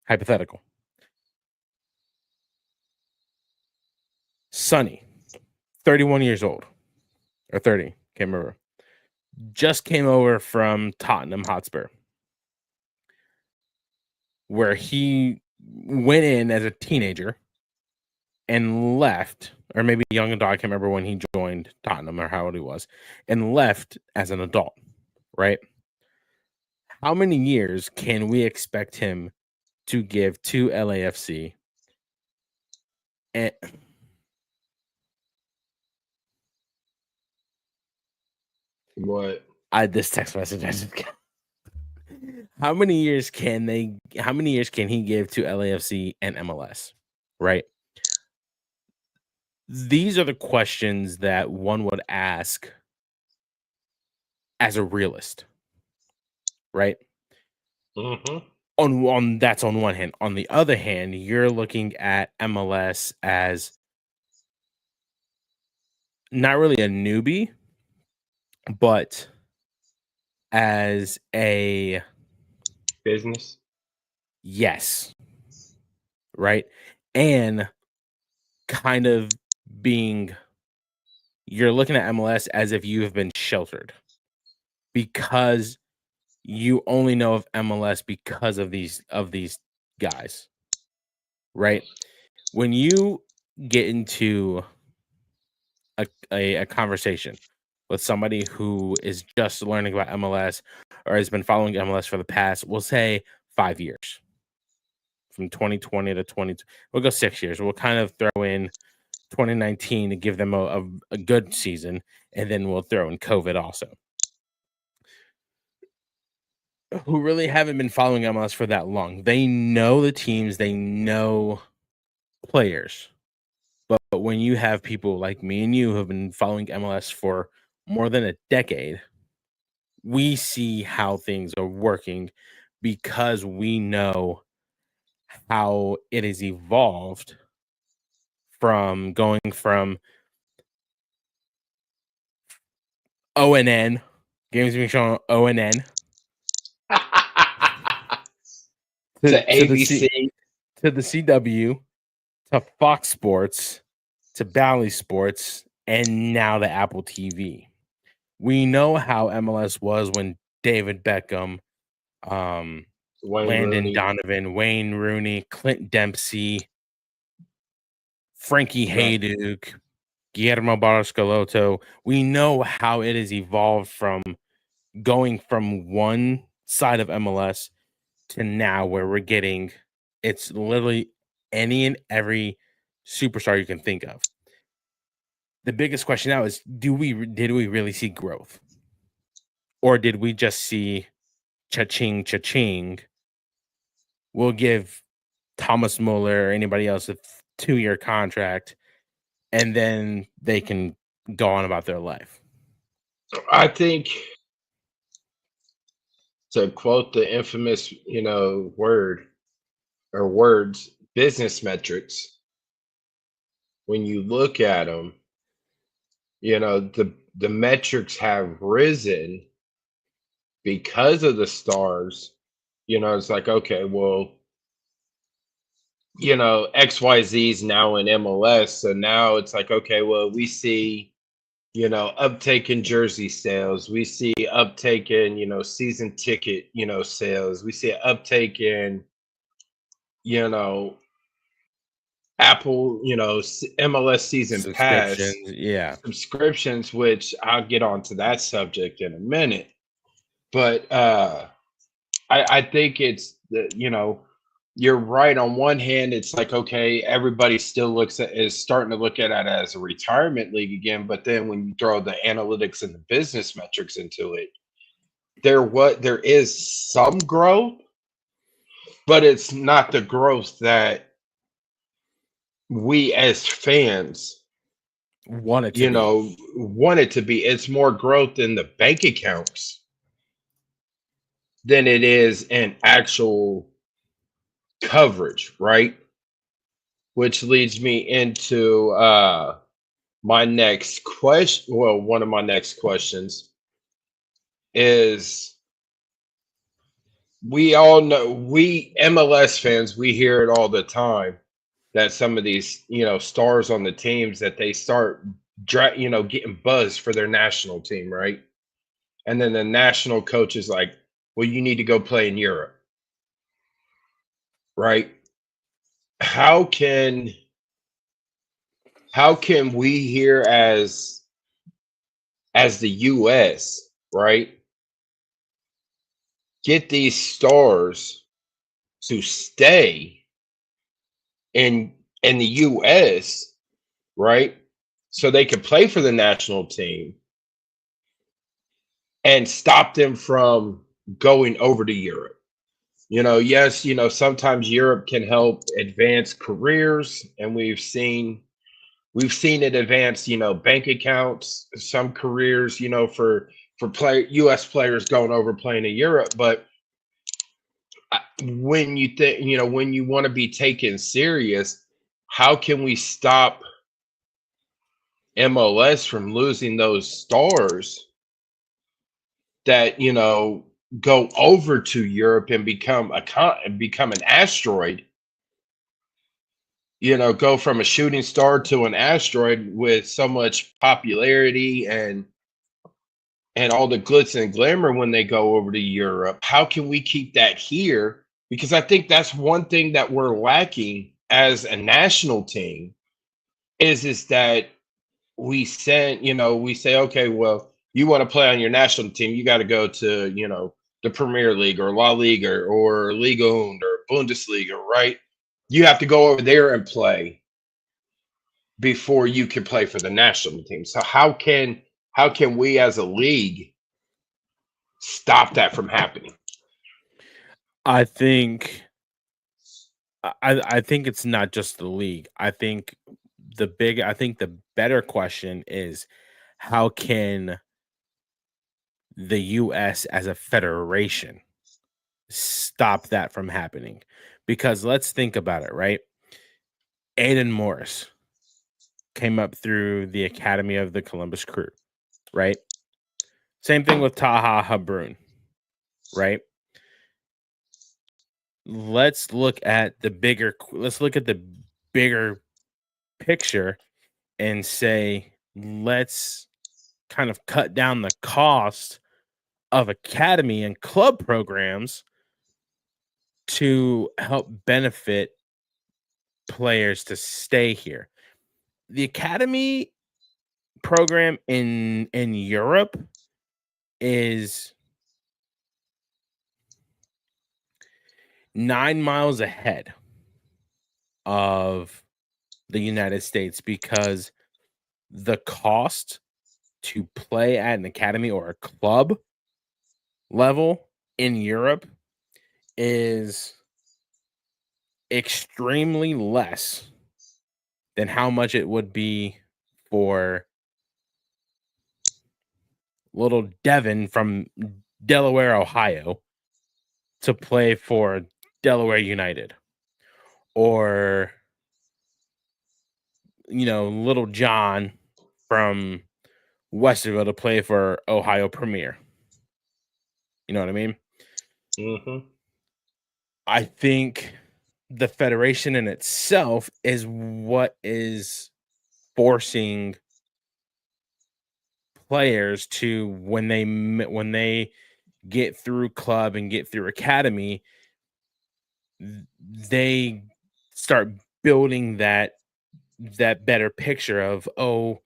Hypothetical. Sonny, 31 years old or 30, can't remember. Just came over from Tottenham Hotspur, where he went in as a teenager and left, or maybe a young adult. I can't remember when he joined Tottenham or how old he was, and left as an adult, right? How many years can we expect him to give to LAFC? And What? This text message I just got. How many years can he give to LAFC and MLS? Right? These are the questions that one would ask as a realist, right? Mm-hmm. On that's on one hand. On the other hand, you're looking at MLS as not really a newbie, but as a Business. yes, right? And kind of being you're looking at MLS as if you have been sheltered because you only know of MLS because of these guys, right? When you get into a conversation with somebody who is just learning about MLS or has been following MLS for the past, we'll say 5 years, from 2020 to 20, we'll go 6 years. We'll kind of throw in 2019 to give them a good season, and then we'll throw in COVID also. Who really haven't been following MLS for that long. They know the teams, they know players. But when you have people like me and you who have been following MLS for more than a decade, we see how things are working because we know how it has evolved from going from ONN, games being shown on ONN, To to the ABC. to the CW, to Fox Sports, to Bally Sports, and now to Apple TV. We know how MLS was when David Beckham, Wayne Landon Rooney. Donovan, Wayne Rooney, Clint Dempsey, Frankie Right. Hayduke, Guillermo Barros-Schelotto. We know how it has evolved from going from one side of MLS to now where we're getting it's literally any and every superstar you can think of. The biggest question now is did we really see growth? Or did we just see cha-ching cha-ching? We'll give Thomas Muller or anybody else a 2-year contract and then they can go on about their life. I think, to quote the infamous, word or words, business metrics, when you look at them, the metrics have risen because of the stars. It's like, okay, well, XYZ is now in MLS. So now it's like, okay, well, we see, uptake in jersey sales. We see uptake in, season ticket, sales. We see an uptake in, you know, Apple, MLS season pass Subscriptions, yeah. subscriptions, which I'll get onto that subject in a minute. But I think it's you're right. On one hand, it's like, okay, everybody still is starting to look at it as a retirement league again. But then when you throw the analytics and the business metrics into it, there is some growth, but it's not the growth that we as fans Want it to be. want it to be. It's more growth in the bank accounts than it is in actual coverage, right? Which leads me into my next question. Well, one of my next questions is, we all know, we MLS fans, we hear it all the time that some of these, stars on the teams, that they start getting buzzed for their national team, right? And then the national coach is like, well, you need to go play in Europe, right? How can we here as the US, right, get these stars to stay in the US, right? So they can play for the national team and stop them from going over to Europe. Yes, sometimes Europe can help advance careers, and we've seen it advance, bank accounts, some careers, for for U.S. players going over playing in Europe. But when you think, when you want to be taken serious, how can we stop MLS from losing those stars that go over to Europe and become an asteroid? Go from a shooting star to an asteroid with so much popularity and all the glitz and glamour when they go over to Europe. How can we keep that here? Because I think that's one thing that we're lacking as a national team is that we say, okay, well, you want to play on your national team, you got to go to, the Premier League or La Liga or Liga und or Bundesliga, right? You have to go over there and play before you can play for the national team. So how can we as a league stop that from happening? I think it's not just the league. I think the better question is, how can the US as a federation stop that from happening? Because let's think about it, right? Aiden Morris came up through the Academy of the Columbus Crew, right? Same thing with Taha Habrun, right? Let's look at the bigger picture and say, let's kind of cut down the cost of academy and club programs to help benefit players to stay here. The academy program in Europe is 9 miles ahead of the United States, because the cost to play at an academy or a club level in Europe is extremely less than how much it would be for little Devin from Delaware, Ohio, to play for Delaware United, or little John from Westerville to play for Ohio Premier. You know what I mean? Mm-hmm. I think the federation in itself is what is forcing players to, when they get through club and get through academy, they start building that better picture of, oh,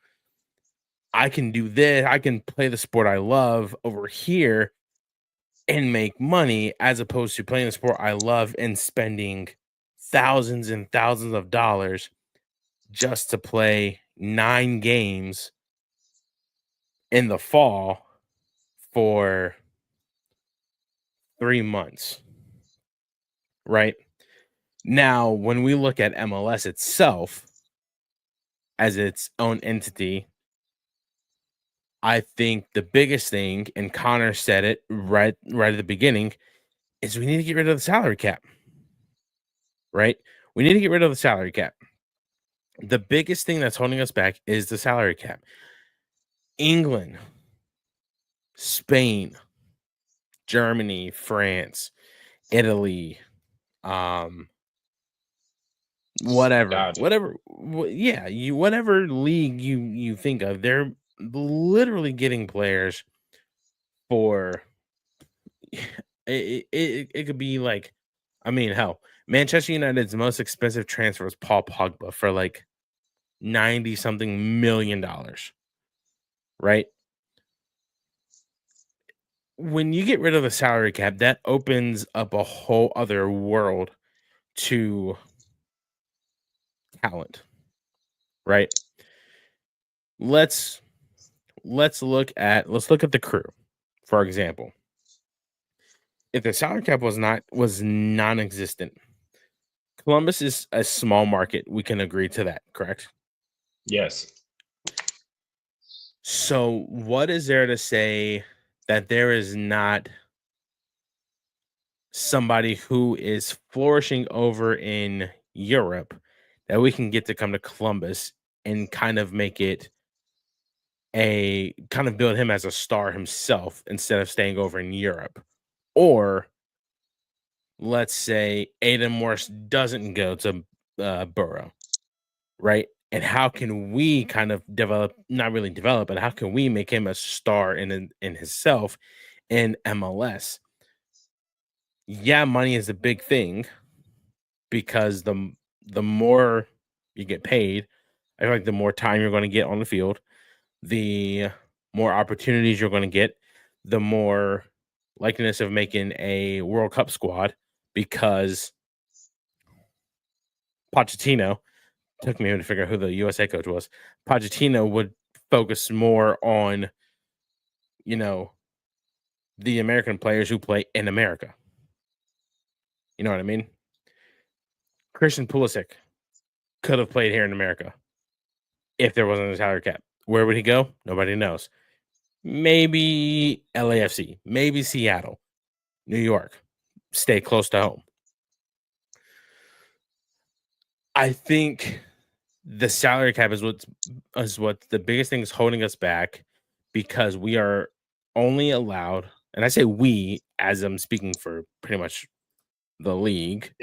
I can do this, I can play the sport I love over here and make money, as opposed to playing the sport I love and spending thousands and thousands of dollars just to play 9 games in the fall for 3 months. Right? Now, when we look at MLS itself as its own entity, I think the biggest thing, and Connor said it right at the beginning, is we need to get rid of the salary cap. Right? We need to get rid of the salary cap. The biggest thing that's holding us back is the salary cap. England, Spain, Germany, France, Italy, whatever league you think of, they're literally getting players for it could be like, I mean, hell, Manchester United's most expensive transfer was Paul Pogba for like $90 something million, right? When you get rid of the salary cap, that opens up a whole other world to talent, right? Let's look at the Crew, for example. If the salary cap was non-existent, Columbus is a small market. We can agree to that, correct? Yes. So what is there to say that there is not somebody who is flourishing over in Europe that we can get to come to Columbus and kind of make it a kind of build him as a star himself instead of staying over in Europe. Or let's say Aiden Morris doesn't go to Borough, right? And how can we kind of develop, not really develop, but how can we make him a star in himself in MLS? Yeah, money is a big thing because the more you get paid, I feel like the more time you're going to get on the field, the more opportunities you're going to get, the more likeness of making a World Cup squad because Pochettino took me to figure out who the USA coach was. Pochettino would focus more on, you know, the American players who play in America. You know what I mean? Christian Pulisic could have played here in America if there wasn't a salary cap. Where would he go? Nobody knows. Maybe LAFC, maybe Seattle, New York. Stay close to home. I think the salary cap is what the biggest thing is holding us back because we are only allowed, and I say we as I'm speaking for pretty much the league,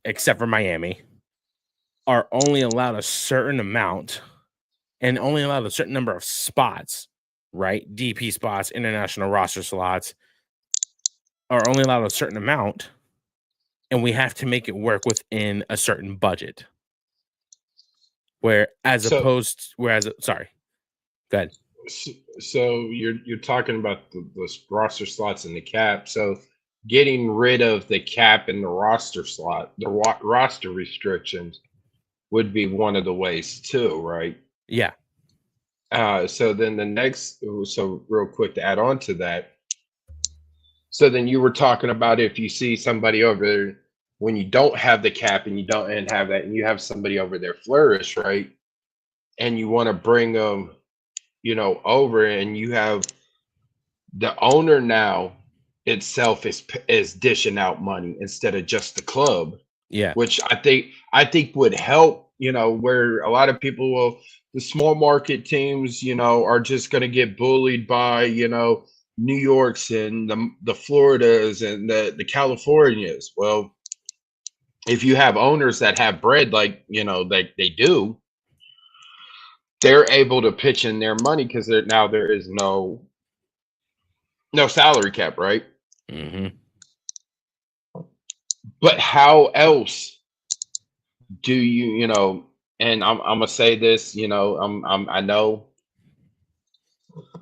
except for Miami, are only allowed a certain amount and only allowed a certain number of spots, right? DP spots, international roster slots are only allowed a certain amount, and we have to make it work within a certain budget. Whereas, sorry, go ahead. So you're talking about the roster slots and the cap. So getting rid of the cap and the roster slot, the roster restrictions would be one of the ways too, right? Yeah. So then so real quick to add on to that. So then you were talking about if you see somebody over there when you don't have the cap and you don't have that and you have somebody over there flourish, right? And you want to bring them, over and you have the owner now itself is dishing out money instead of just the club. Yeah. Which I think would help, where a lot of people the small market teams, are just going to get bullied by, New Yorks and the Floridas and the Californias. Well, if you have owners that have bread, like, they do, they're able to pitch in their money because there is no salary cap, right? Mm-hmm. But how else do you, and I'm gonna say this,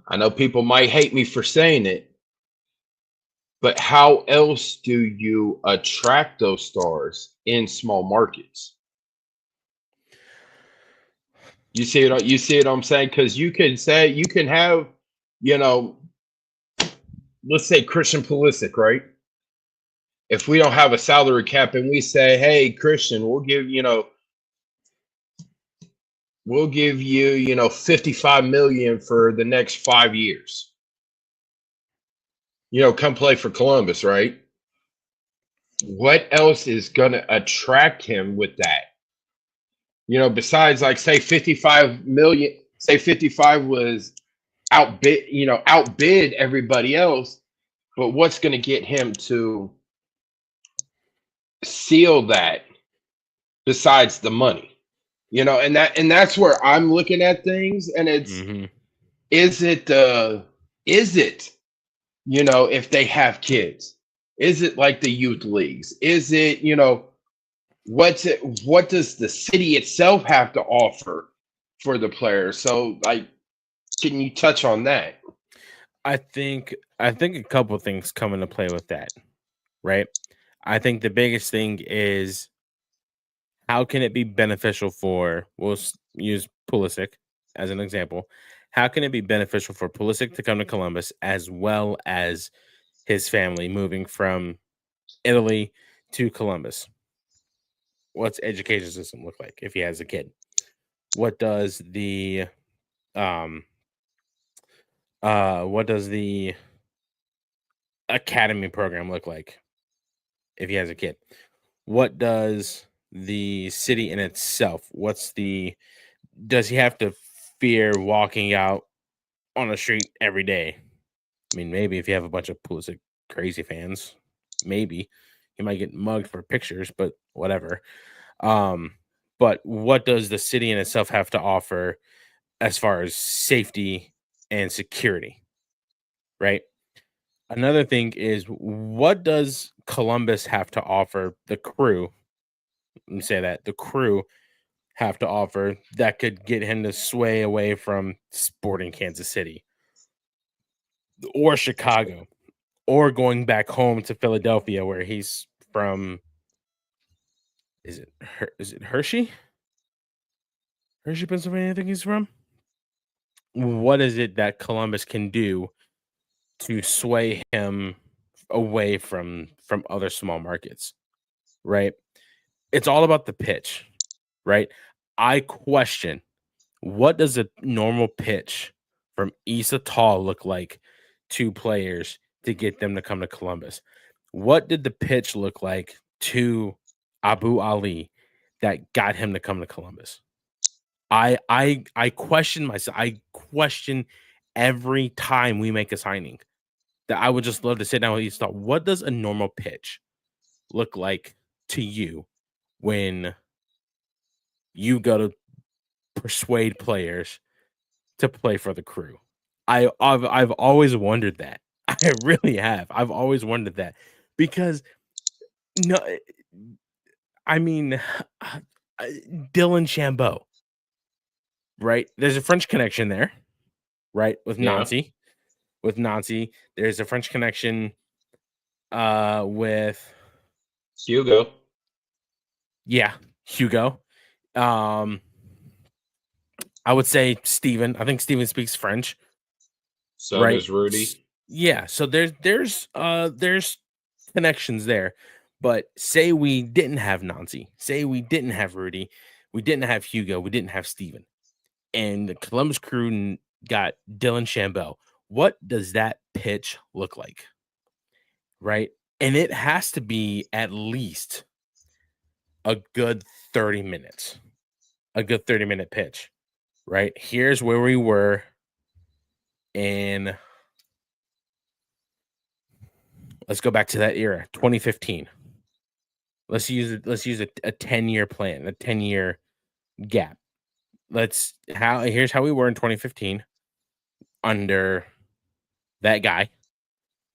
I know people might hate me for saying it, but how else do you attract those stars in small markets? You see what I'm saying? Because you can have, let's say Christian Pulisic, right? If we don't have a salary cap and we say, hey, Christian, we'll give you 55 million for the next 5 years. Come play for Columbus, right? What else is going to attract him with that? Besides, like, say 55 million, say 55 was outbid everybody else, but what's going to get him to seal that besides the money? And that's where I'm looking at things, and it's is it if they have kids, is it like the youth leagues? Is it what does the city itself have to offer for the players? So, like, can you touch on that? I think a couple of things come into play with that, right? I think the biggest thing is how can it be beneficial for, we'll use Pulisic as an example. How can it be beneficial for Pulisic to come to Columbus as well as his family moving from Italy to Columbus? What's education system look like if he has a kid? What does the academy program look like if he has a kid? What does the city in itself? Does he have to fear walking out on the street every day? I mean, maybe if you have a bunch of Pulisic crazy fans, maybe he might get mugged for pictures, but whatever. But what does the city in itself have to offer as far as safety and security, right? Another thing is, what does Columbus have to offer the crew? Let me say that the crew have to offer that could get him to sway away from Sporting Kansas City or Chicago or going back home to Philadelphia where he's from. Is it Hershey? Hershey, Pennsylvania, I think he's from. What is it that Columbus can do to sway him away from other small markets, right? It's all about the pitch, right? I question, what does a normal pitch from Issa Tall look like to players to get them to come to Columbus? What did the pitch look like to Abu Ali that got him to come to Columbus? I question myself. I question every time we make a signing that I would just love to sit down with you and thought, what does a normal pitch look like to you when you go to persuade players to play for the crew? I've always wondered that. I really have. I've always wondered that because no, I mean, Dylan Chambeau, right? There's a French connection there, right? With Nancy, there's a French connection with Hugo. Yeah, Hugo. I would say Steven. I think Steven speaks French. So right? does Rudy. Yeah, so there's connections there. But say we didn't have Nancy, say we didn't have Rudy, we didn't have Hugo, we didn't have Steven, and the Columbus Crew got Dylan Chambeau. What does that pitch look like? Right? And it has to be at least a good 30 minutes. A good 30-minute pitch. Right? Here's where we were in, let's go back to that era, 2015. Let's use a 10-year plan, a 10-year gap. Here's how we were in 2015 under that guy,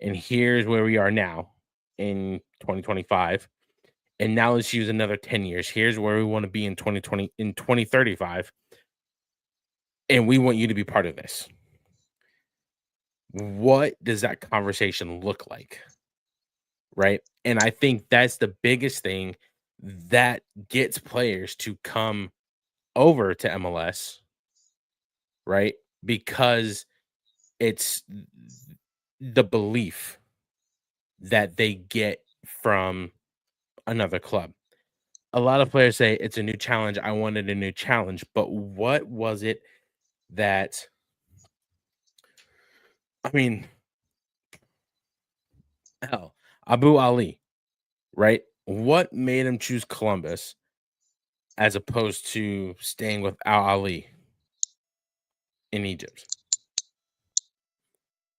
and here's where we are now in 2025. And now let's use another 10 years. Here's where we want to be in 2035. And we want you to be part of this. What does that conversation look like? Right? And I think that's the biggest thing that gets players to come over to MLS, right? Because it's the belief that they get from another club. A lot of players say it's a new challenge. I wanted a new challenge. But what was it that, I mean, hell, Abu Ali, right? What made him choose Columbus as opposed to staying with Al Ali in Egypt?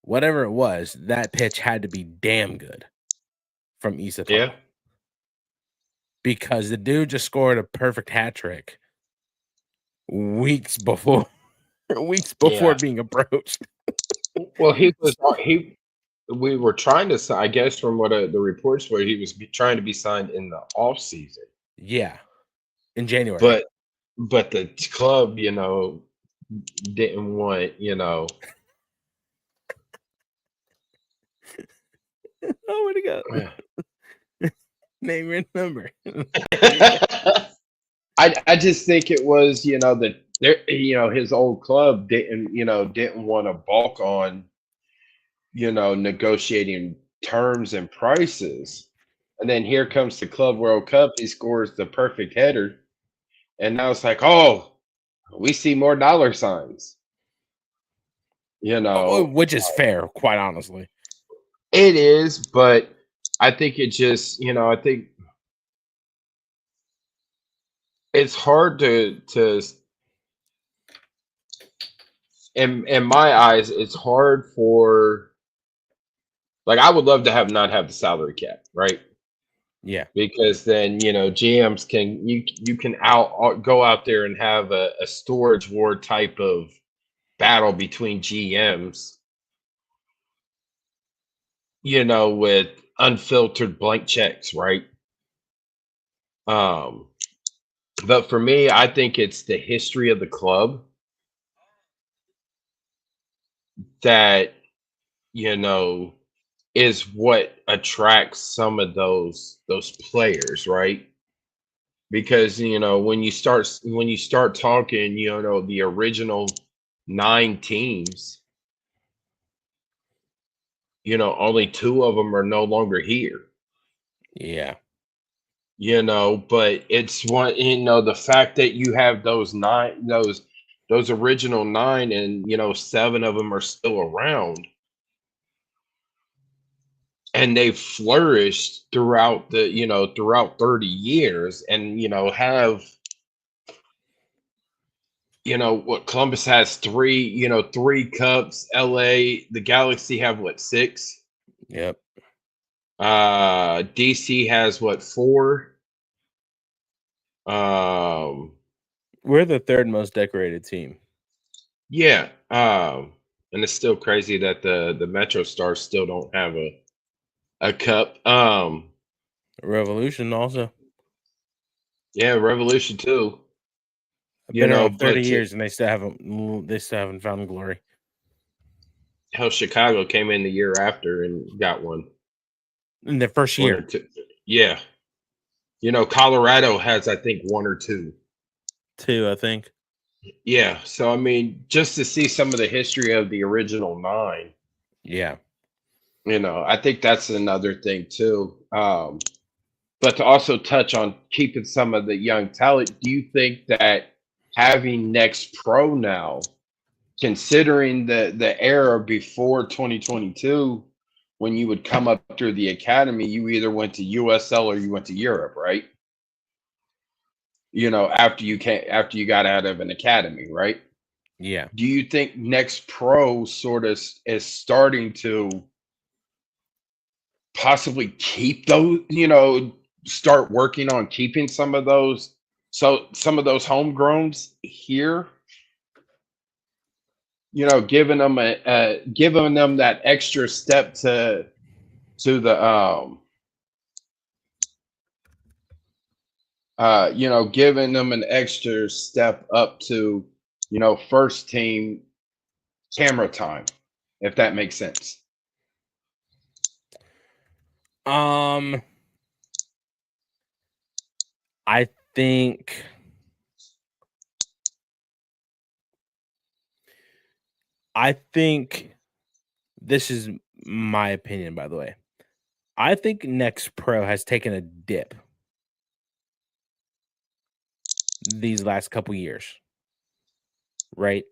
Whatever it was, that pitch had to be damn good from Issa Tall. Yeah. Because the dude just scored a perfect hat trick weeks before being approached. Well, we were trying to, I guess, from what the reports were, he was trying to be signed in the off season. Yeah, in January. But the club, didn't want, Oh my God. Name your number. I just think it was, his old club didn't want to balk on, negotiating terms and prices. And then here comes the Club World Cup. He scores the perfect header. And now it's like, oh, we see more dollar signs. Which is fair, quite honestly. It is, but I think it just, I think it's hard to in my eyes, it's hard for, like, I would love to have not have the salary cap, right? Yeah. Because then, GMs can, you can go out there and have a storage war type of battle between GMs, with unfiltered blank checks, right? Um, but for me, I think it's the history of the club that, you know, is what attracts some of those players, right? Because when you start talking, the original 9 teams, only two of them are no longer here. Yeah. But it's one, the fact that you have those original nine, and seven of them are still around, and they've flourished throughout 30 years, and have, what, Columbus has three cups. The Galaxy have what, six? Yep. DC has what, four? We're the third most decorated team. Yeah. And it's still crazy that the Metro Stars still don't have a cup. Revolution also. Yeah, Revolution too. I've been around 30 But years and they still haven't found glory. hell, Chicago came in the year after and got one. In their first One or year. two. Yeah. Colorado has, I think, one or two. Two, I think. Yeah. So I mean, just to see some of the history of the original nine, Yeah. I think that's another thing too. But to also touch on keeping some of the young talent, do you think that having Next Pro now, considering the era before 2022, when you would come up through the academy, you either went to USL or you went to Europe, right? After you got out of an academy, right? Yeah. Do you think Next Pro sort of is starting to possibly keep those, start working on keeping some of those, homegrowns here, giving them that extra step to the giving them an extra step up to, first team camera time, if that makes sense. I think this is my opinion, by the way. I think Next Pro has taken a dip these last couple years, right?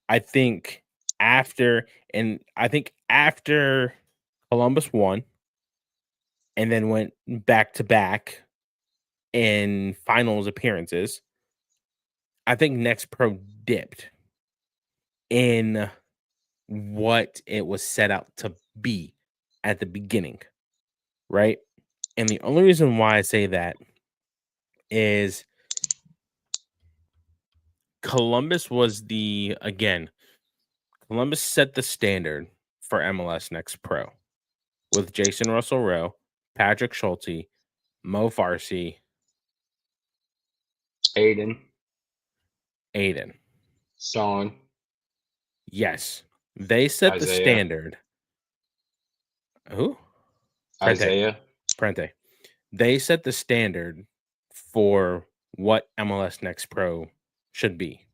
I think after Columbus won and then went back to back in finals appearances, I think Next Pro dipped in what it was set out to be at the beginning, right? And the only reason why I say that is Columbus set the standard for MLS Next Pro with Jason Russell Rowe, Patrick Schulte, Mo Farsi, Aiden, Sean. Yes, they set the Isaiah, standard. Who? Isaiah. Prente. They set the standard for what MLS Next Pro should be.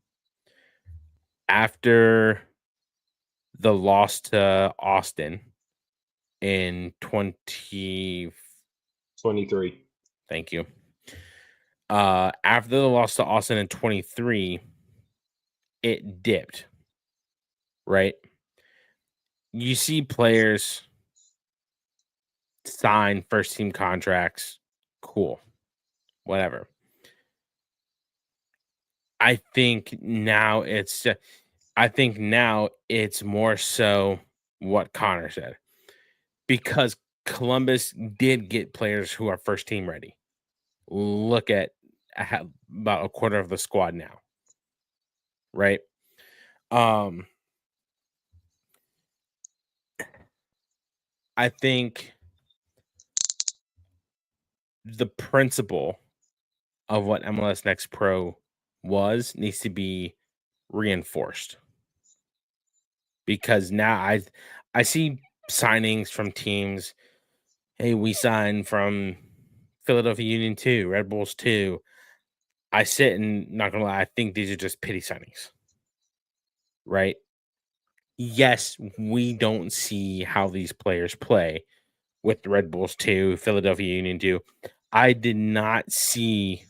After the loss to Austin in 23. Thank you. After the loss to Austin in 23, it dipped, right? You see players sign first team contracts. Cool. Whatever. I think now it's more so what Connor said, because Columbus did get players who are first team ready. Look at about a quarter of the squad now, right? I think the principle of what MLS Next Pro needs to be reinforced, because now I see signings from teams. Hey, we signed from Philadelphia Union 2, Red Bulls 2. I sit and, not gonna lie, I think these are just pity signings, right? Yes, we don't see how these players play with the Red Bulls 2, Philadelphia Union 2. I did not see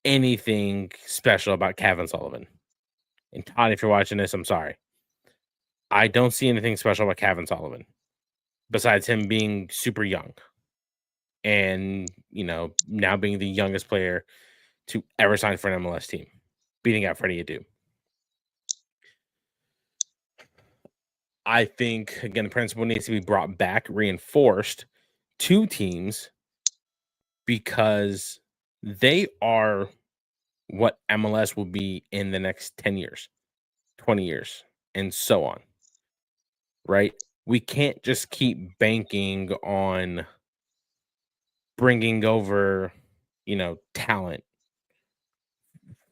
anything special about Kevin Sullivan. And Todd, if you're watching this, I'm sorry. I don't see anything special about Kevin Sullivan besides him being super young and, now being the youngest player to ever sign for an MLS team, beating out Freddie Adu. I think, again, the principle needs to be brought back, reinforced to teams, because they are what MLS will be in the next 10 years, 20 years, and so on, right? We can't just keep banking on bringing over, talent,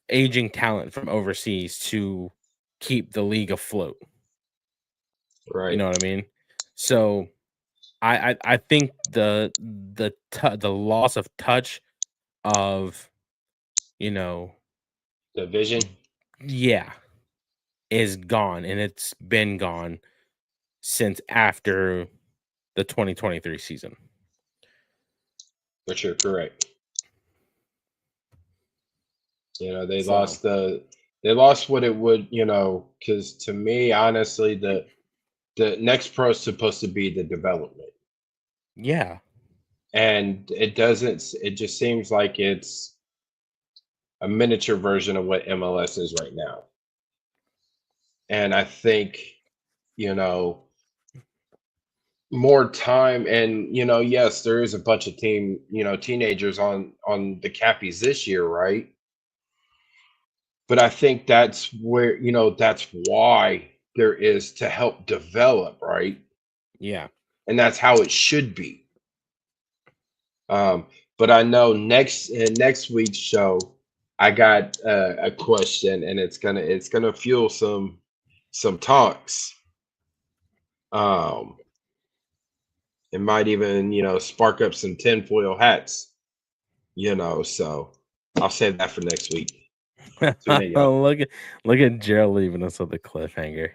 aging talent from overseas to keep the league afloat. Right. You know what I mean? So I think the loss of touch of, the vision, is gone, and it's been gone since after the 2023 season. But you're correct. They lost what it would, because to me, honestly, the next pro is supposed to be the development. Yeah. And it just seems like it's a miniature version of what MLS is right now. And I think, more time, and yes, there is a bunch of teenagers on the Cappies this year, right? But I think that's where, that's why there is to help develop, right? Yeah. And that's how it should be. But I know next week's show, I got a question, and it's gonna fuel some talks. It might even spark up some tinfoil hats. So I'll save that for next week. Look at Gerald leaving us with a cliffhanger.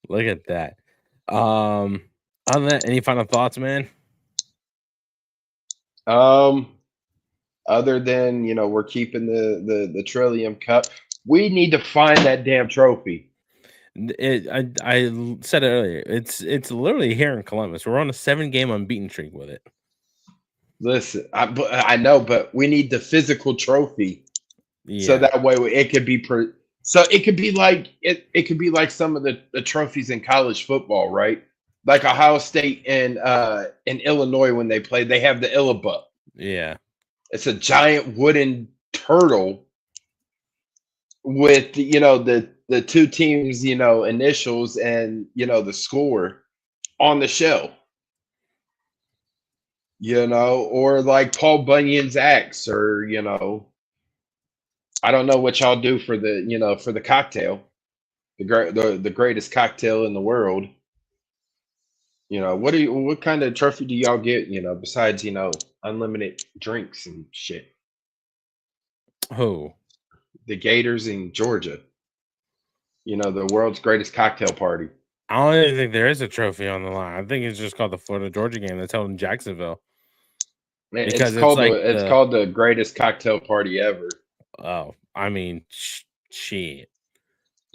Look at that. Other than that, any final thoughts, man? Other than we're keeping the Trillium Cup. We need to find that damn trophy. I said it earlier. It's literally here in Columbus. We're on a 7-game unbeaten streak with it. Listen, I know, but we need the physical trophy. Yeah. So that way it could be so it could be like it could be like some of the trophies in college football, right? Like Ohio State and in Illinois, when they play, they have the Illabut. Yeah. It's a giant wooden turtle with the two teams initials and the score on the shell. Or like Paul Bunyan's axe, or I don't know what y'all do for the cocktail, the greatest cocktail in the world. What kind of trophy do y'all get, besides unlimited drinks and shit? Who? The Gators in Georgia. The world's greatest cocktail party. I don't even think there is a trophy on the line. I think it's just called the Florida Georgia game that's held in Jacksonville. Because it's called the greatest cocktail party ever. Oh, I mean, shit.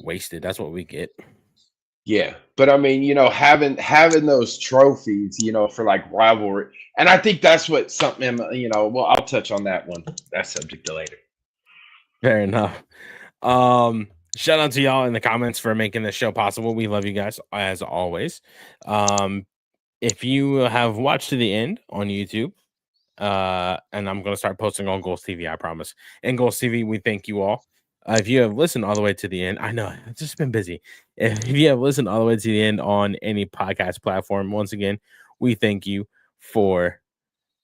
Wasted. That's what we get. Yeah, but I mean, having those trophies, for like rivalry, and I think that's what something, Well, I'll touch on that one. That subject later. Fair enough. Shout out to y'all in the comments for making this show possible. We love you guys as always. If you have watched to the end on YouTube, and I'm gonna start posting on Goals TV, I promise. And Goals TV, we thank you all. If you have listened all the way to the end, I know it's just been busy. If you have listened all the way to the end on any podcast platform, once again, we thank you for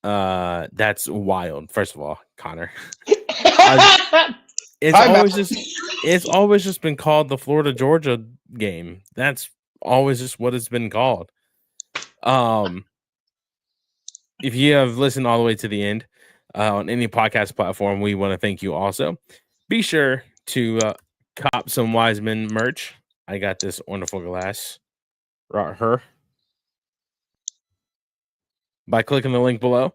that's wild. First of all, Connor. It's always just been called the Florida Georgia game. That's always just what it's been called. If you have listened all the way to the end on any podcast platform, we want to thank you also. Be sure to cop some Wisemen merch. I got this wonderful glass right here by clicking the link below.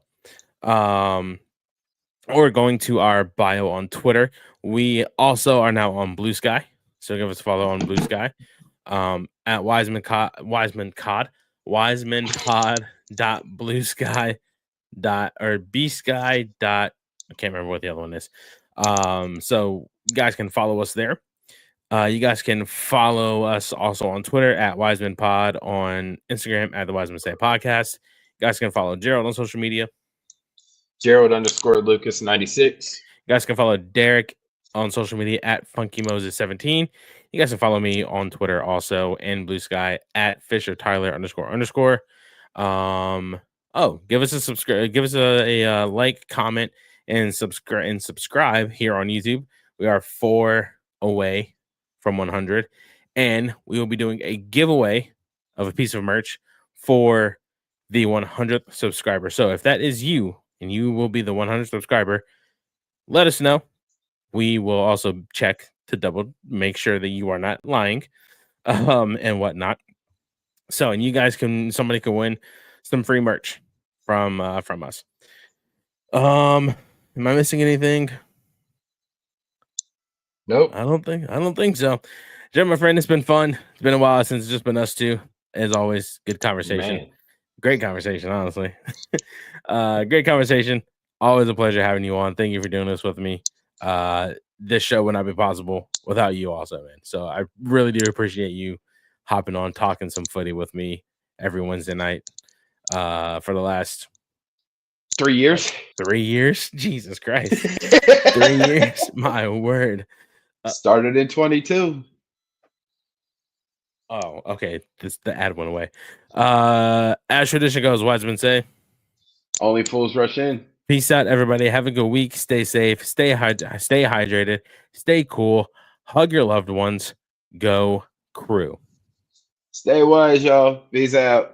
Or going to our bio on Twitter. We also are now on Blue Sky, so give us a follow on Blue Sky at Wiseman Pod, wisemanpod.bluesky or bsky. I can't remember what the other one is. So you guys can follow us there. You guys can follow us also on Twitter at Wiseman Pod, on Instagram at the Wiseman Say Podcast. You guys can follow Jerald on social media. Jerald_Lucas 96. You guys can follow Derek on social media at FunkyMoses17. You guys can follow me on Twitter also and Blue Sky at FisherTyler__. Give us a subscribe, give us a like, comment, and subscribe here on YouTube. We are 4 away from 100, and we will be doing a giveaway of a piece of merch for the 100th subscriber. So if that is you and you will be the 100th subscriber, let us know. We will also check to double make sure that you are not lying, and whatnot. So, and you guys somebody can win some free merch from us. Am I missing anything? Nope. I don't think so. Jim, my friend, it's been fun. It's been a while since it's just been us two. As always, good conversation. Man. Great conversation, honestly. Great conversation. Always a pleasure having you on. Thank you for doing this with me. This show would not be possible without you also, man. So I really do appreciate you hopping on, talking some footy with me every Wednesday night for the last 3 years. 3 years? Jesus Christ. 3 years? My word. Started in 22. Oh, okay. The ad went away. As tradition goes, Wiseman say, only fools rush in. Peace out, everybody. Have a good week. Stay safe. Stay hydrated. Stay cool. Hug your loved ones. Go Crew. Stay wise, y'all. Peace out.